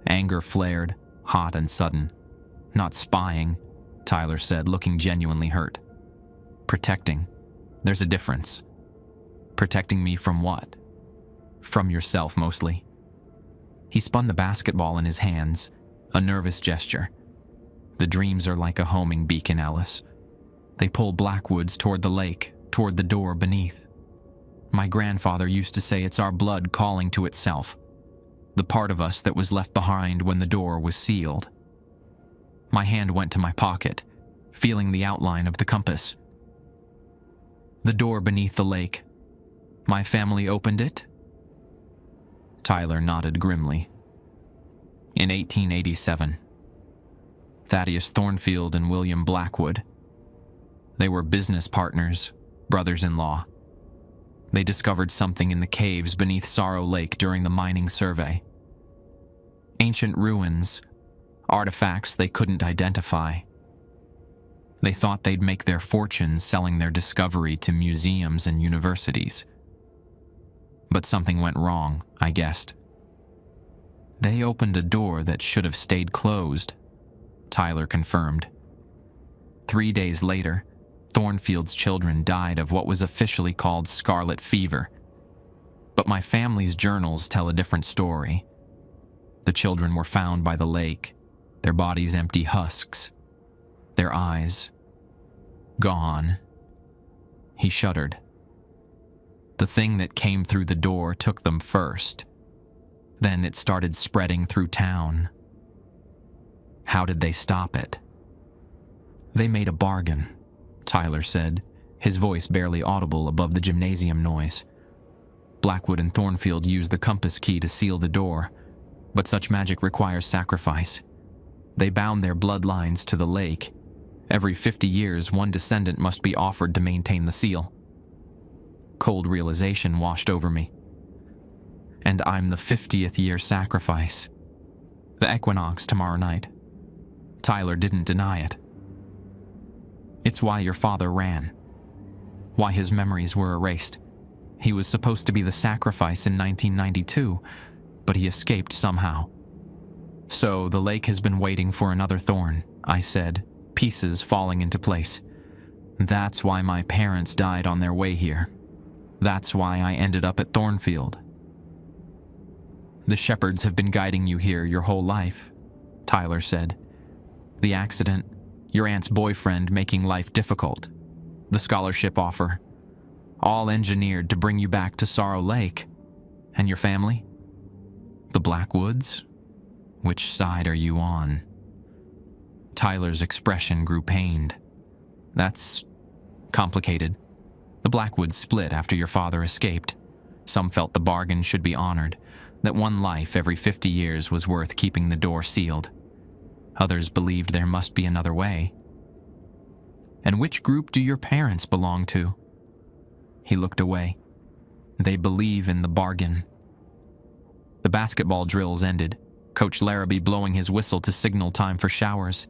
Anger flared, hot and sudden. "Not spying," Tyler said, looking genuinely hurt. "Protecting. There's a difference." "Protecting me from what?" "From yourself, mostly." He spun the basketball in his hands, a nervous gesture. "The dreams are like a homing beacon, Alice. They pull Blackwoods toward the lake, toward the door beneath. My grandfather used to say it's our blood calling to itself, the part of us that was left behind when the door was sealed." My hand went to my pocket, feeling the outline of the compass. "The door beneath the lake. My family opened it?" Tyler nodded grimly. "In 1887. Thaddeus Thornfield and William Blackwood. They were business partners, brothers-in-law. They discovered something in the caves beneath Sorrow Lake during the mining survey. Ancient ruins, artifacts they couldn't identify. They thought they'd make their fortunes selling their discovery to museums and universities. But something went wrong, I guessed. They opened a door that should have stayed closed," Tyler confirmed. 3 days later, Thornfield's children died of what was officially called scarlet fever. But my family's journals tell a different story. The children were found by the lake, their bodies empty husks, their eyes gone. He shuddered. The thing that came through the door took them first. Then it started spreading through town. How did they stop it? "They made a bargain," Tyler said, his voice barely audible above the gymnasium noise. "Blackwood and Thornfield used the compass key to seal the door, but such magic requires sacrifice. They bound their bloodlines to the lake. Every 50 years, one descendant must be offered to maintain the seal." Cold realization washed over me. "And I'm the 50th year sacrifice. The equinox tomorrow night." Tyler didn't deny it. "It's why your father ran. Why his memories were erased. He was supposed to be the sacrifice in 1992, but he escaped somehow. So the lake has been waiting for another thorn," I said, pieces falling into place. That's why my parents died on their way here. That's why I ended up at Thornfield. The shepherds have been guiding you here your whole life, Tyler said. The accident, your aunt's boyfriend making life difficult, the scholarship offer, all engineered to bring you back to Sorrow Lake. And your family? The Blackwoods? Which side are you on? Tyler's expression grew pained. That's complicated. The Blackwoods split after your father escaped. Some felt the bargain should be honored, that one life every 50 years was worth keeping the door sealed. Others believed there must be another way. And which group do your parents belong to? He looked away. They believe in the bargain. The basketball drills ended, Coach Larrabee blowing his whistle to signal time for showers.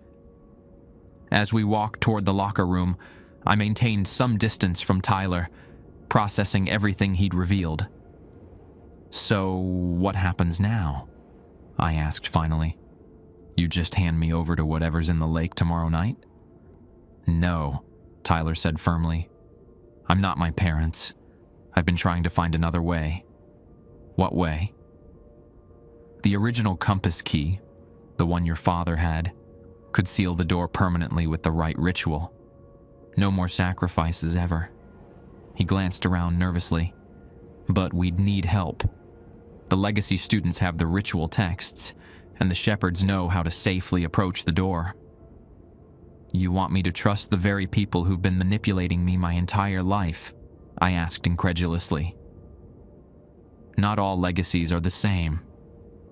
As we walked toward the locker room, I maintained some distance from Tyler, processing everything he'd revealed. So, what happens now? I asked finally. You just hand me over to whatever's in the lake tomorrow night? No, Tyler said firmly. I'm not my parents. I've been trying to find another way. What way? The original compass key, the one your father had, could seal the door permanently with the right ritual. No more sacrifices ever. He glanced around nervously. But we'd need help. The legacy students have the ritual texts, and the shepherds know how to safely approach the door. You want me to trust the very people who've been manipulating me my entire life? I asked incredulously. Not all legacies are the same,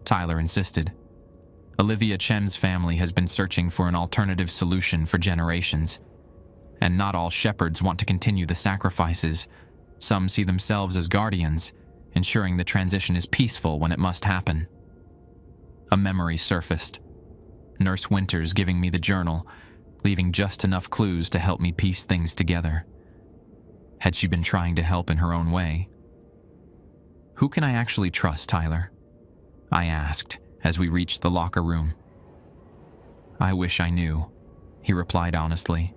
Tyler insisted. Olivia Chem's family has been searching for an alternative solution for generations. And not all shepherds want to continue the sacrifices. Some see themselves as guardians, ensuring the transition is peaceful when it must happen. A memory surfaced. Nurse Winters giving me the journal, leaving just enough clues to help me piece things together. Had she been trying to help in her own way? Who can I actually trust, Tyler? I asked as we reached the locker room. I wish I knew, he replied honestly.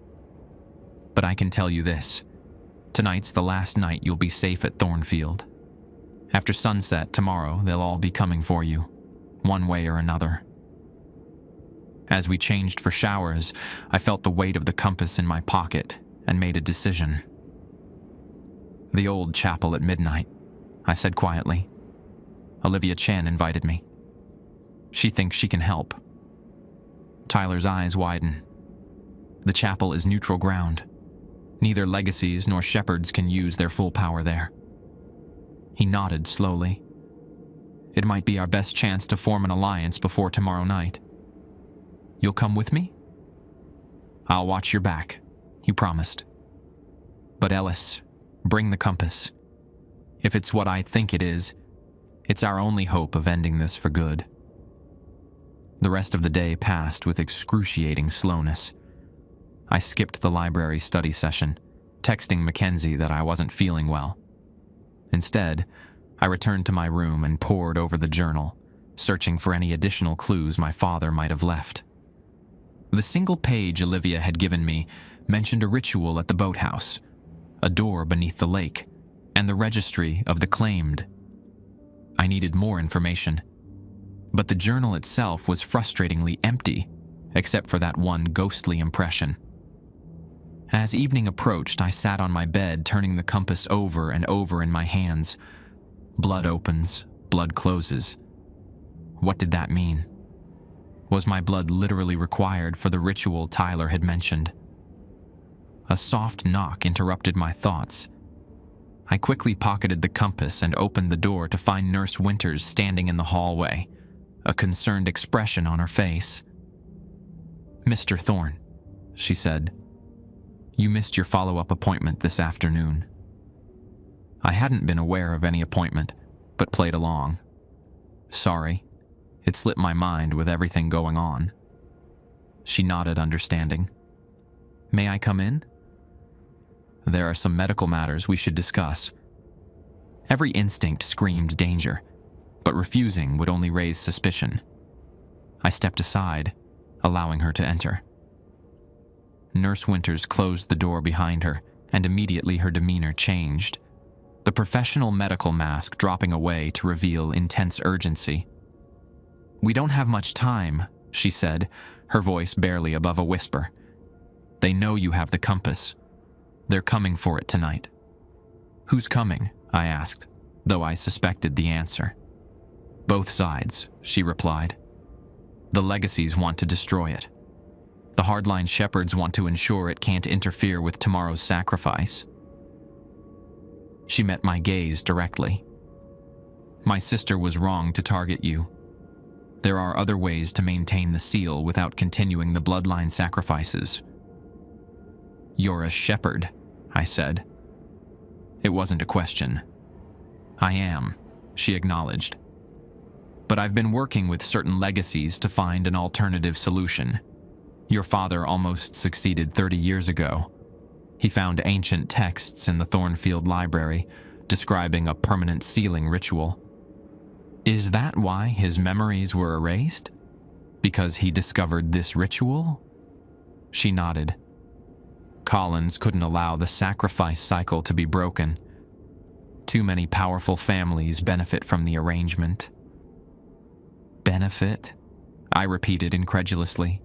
But I can tell you this. Tonight's the last night you'll be safe at Thornfield. After sunset tomorrow, they'll all be coming for you, one way or another. As we changed for showers, I felt the weight of the compass in my pocket and made a decision. The old chapel at midnight, I said quietly. Olivia Chen invited me. She thinks she can help. Tyler's eyes widen. The chapel is neutral ground. Neither legacies nor shepherds can use their full power there. He nodded slowly. It might be our best chance to form an alliance before tomorrow night. You'll come with me? I'll watch your back, you promised. But Ellis, bring the compass. If it's what I think it is, it's our only hope of ending this for good. The rest of the day passed with excruciating slowness. I skipped the library study session, texting Mackenzie that I wasn't feeling well. Instead, I returned to my room and pored over the journal, searching for any additional clues my father might have left. The single page Olivia had given me mentioned a ritual at the boathouse, a door beneath the lake, and the registry of the claimed. I needed more information, but the journal itself was frustratingly empty, except for that one ghostly impression. As evening approached, I sat on my bed, turning the compass over and over in my hands. Blood opens, blood closes. What did that mean? Was my blood literally required for the ritual Tyler had mentioned? A soft knock interrupted my thoughts. I quickly pocketed the compass and opened the door to find Nurse Winters standing in the hallway, a concerned expression on her face. Mr. Thorne, she said. You missed your follow-up appointment this afternoon. I hadn't been aware of any appointment, but played along. Sorry, it slipped my mind with everything going on. She nodded, understanding. May I come in? There are some medical matters we should discuss. Every instinct screamed danger, but refusing would only raise suspicion. I stepped aside, allowing her to enter. Nurse Winters closed the door behind her, and immediately her demeanor changed, the professional medical mask dropping away to reveal intense urgency. "We don't have much time," she said, her voice barely above a whisper. "They know you have the compass. They're coming for it tonight." "Who's coming?" I asked, though I suspected the answer. "Both sides," she replied. "The legacies want to destroy it. The hardline shepherds want to ensure it can't interfere with tomorrow's sacrifice." She met my gaze directly. "My sister was wrong to target you. There are other ways to maintain the seal without continuing the bloodline sacrifices." "You're a shepherd," I said. It wasn't a question. "I am," she acknowledged. "But I've been working with certain legacies to find an alternative solution. Your father almost succeeded 30 years ago. He found ancient texts in the Thornfield Library describing a permanent sealing ritual. Is that why his memories were erased? Because he discovered this ritual?" She nodded. "Collins couldn't allow the sacrifice cycle to be broken. Too many powerful families benefit from the arrangement." "Benefit?" I repeated incredulously.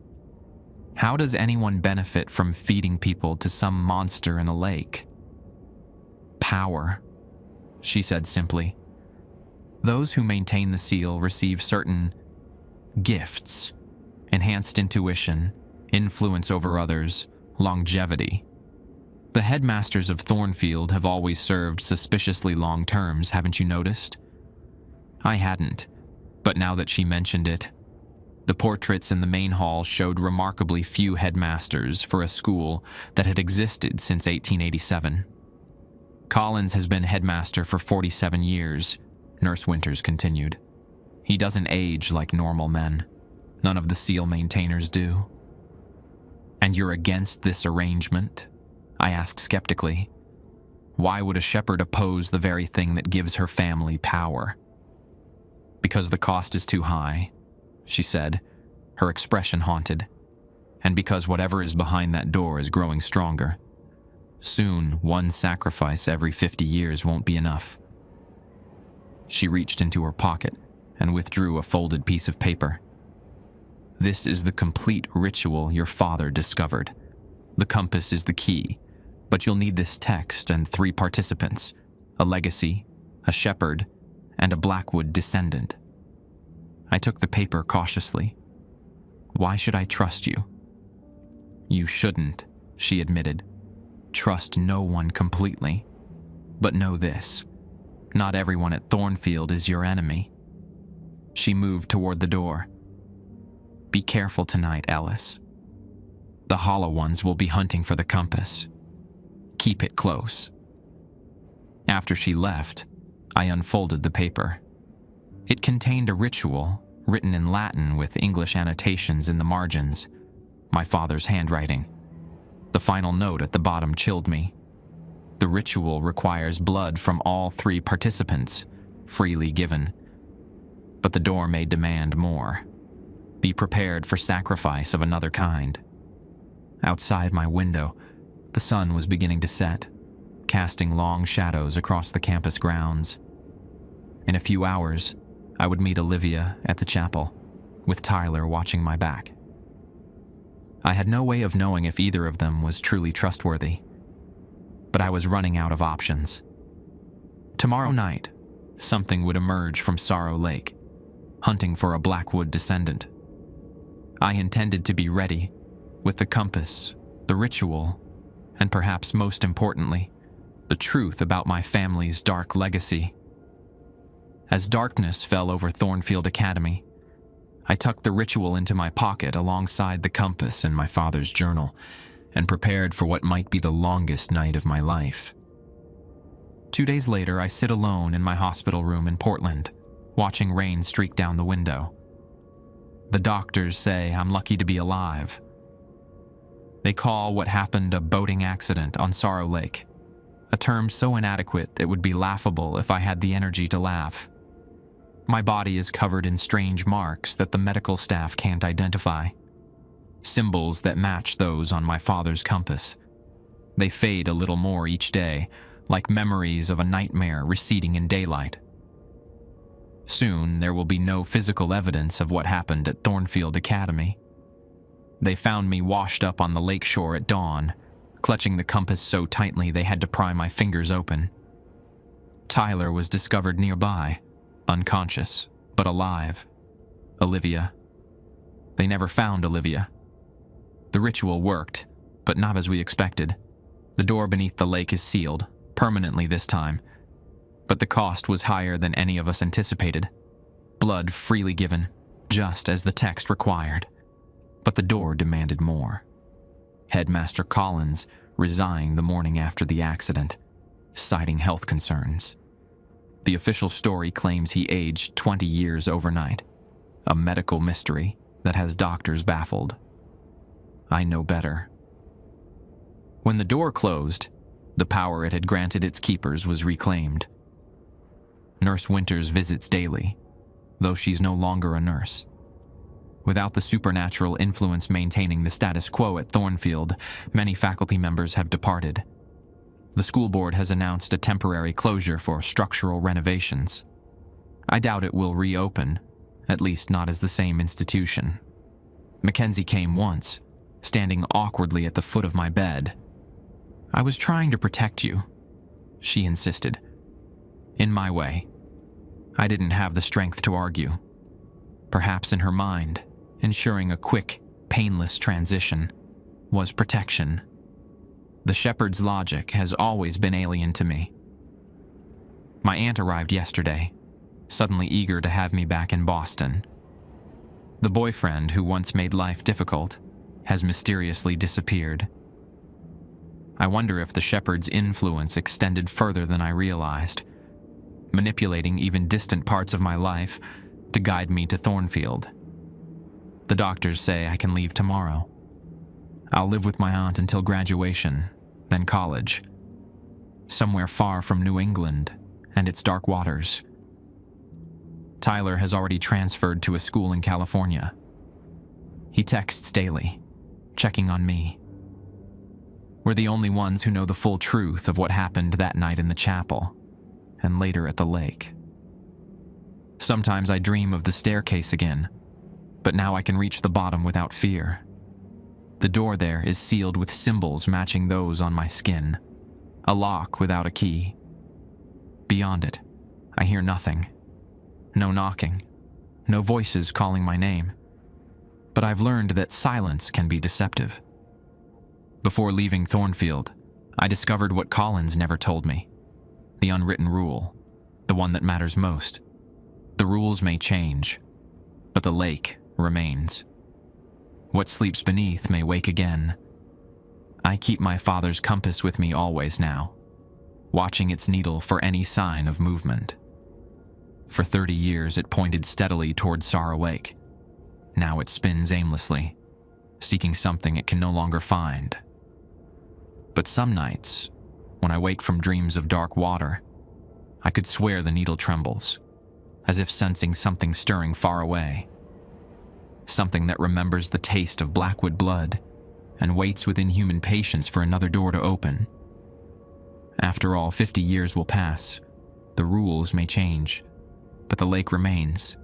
"How does anyone benefit from feeding people to some monster in a lake?" "Power," she said simply. "Those who maintain the seal receive certain gifts: enhanced intuition, influence over others, longevity. The headmasters of Thornfield have always served suspiciously long terms, haven't you noticed?" I hadn't, but now that she mentioned it, the portraits in the main hall showed remarkably few headmasters for a school that had existed since 1887. "Collins has been headmaster for 47 years, Nurse Winters continued. "He doesn't age like normal men. None of the seal maintainers do." "And you're against this arrangement?" I asked skeptically. "Why would a shepherd oppose the very thing that gives her family power?" "Because the cost is too high," she said, her expression haunted. "And because whatever is behind that door is growing stronger. Soon, one sacrifice every 50 years won't be enough." She reached into her pocket and withdrew a folded piece of paper. "This is the complete ritual your father discovered. The compass is the key, but you'll need this text and 3 participants: a legacy, a shepherd, and a Blackwood descendant." I took the paper cautiously. "Why should I trust you?" "You shouldn't," she admitted. "Trust no one completely. But know this: not everyone at Thornfield is your enemy." She moved toward the door. "Be careful tonight, Ellis. The Hollow Ones will be hunting for the compass. Keep it close." After she left, I unfolded the paper. It contained a ritual written in Latin with English annotations in the margins, my father's handwriting. The final note at the bottom chilled me. The ritual requires blood from all 3 participants, freely given. But the door may demand more. Be prepared for sacrifice of another kind. Outside my window, the sun was beginning to set, casting long shadows across the campus grounds. In a few hours, I would meet Olivia at the chapel, with Tyler watching my back. I had no way of knowing if either of them was truly trustworthy, but I was running out of options. Tomorrow night, something would emerge from Sorrow Lake, hunting for a Blackwood descendant. I intended to be ready, with the compass, the ritual, and perhaps most importantly, the truth about my family's dark legacy. As darkness fell over Thornfield Academy, I tucked the ritual into my pocket alongside the compass in my father's journal and prepared for what might be the longest night of my life. 2 days later, I sit alone in my hospital room in Portland, watching rain streak down the window. The doctors say I'm lucky to be alive. They call what happened a boating accident on Sorrow Lake, a term so inadequate it would be laughable if I had the energy to laugh. My body is covered in strange marks that the medical staff can't identify. symbols that match those on my father's compass. They fade a little more each day, like memories of a nightmare receding in daylight. Soon, there will be no physical evidence of what happened at Thornfield Academy. They found me washed up on the lakeshore at dawn, clutching the compass so tightly they had to pry my fingers open. Tyler was discovered nearby, unconscious, but alive. Olivia. They never found Olivia. The ritual worked, but not as we expected. The door beneath the lake is sealed, permanently this time, but the cost was higher than any of us anticipated. Blood freely given, just as the text required. But the door demanded more. Headmaster Collins resigned the morning after the accident, citing health concerns. The official story claims he aged 20 years overnight, a medical mystery that has doctors baffled. I know better. When the door closed, the power it had granted its keepers was reclaimed. Nurse Winters visits daily, though she's no longer a nurse. Without the supernatural influence maintaining the status quo at Thornfield, many faculty members have departed. The school board has announced a temporary closure for structural renovations. I doubt it will reopen, at least not as the same institution. Mackenzie came once, standing awkwardly at the foot of my bed. "I was trying to protect you," she insisted. In my way. I didn't have the strength to argue. Perhaps in her mind, ensuring a quick, painless transition was protection. The shepherd's logic has always been alien to me. My aunt arrived yesterday, suddenly eager to have me back in Boston. The boyfriend who once made life difficult has mysteriously disappeared. I wonder if the shepherd's influence extended further than I realized, manipulating even distant parts of my life to guide me to Thornfield. The doctors say I can leave tomorrow. I'll live with my aunt until graduation, then college, somewhere far from New England and its dark waters. Tyler has already transferred to a school in California. He texts daily, checking on me. We're the only ones who know the full truth of what happened that night in the chapel, and later at the lake. Sometimes I dream of the staircase again, but now I can reach the bottom without fear. The door there is sealed with symbols matching those on my skin, a lock without a key. Beyond it, I hear nothing. No knocking, no voices calling my name. But I've learned that silence can be deceptive. Before leaving Thornfield, I discovered what Collins never told me. The unwritten rule, the one that matters most. The rules may change, but the lake remains. What sleeps beneath may wake again. I keep my father's compass with me always now, watching its needle for any sign of movement. For 30 years it pointed steadily toward Sorrow Lake. Now it spins aimlessly, seeking something it can no longer find. But some nights, when I wake from dreams of dark water, I could swear the needle trembles, as if sensing something stirring far away. Something that remembers the taste of Blackwood blood and waits with inhuman patience for another door to open. After all, 50 years will pass. The rules may change, but the lake remains,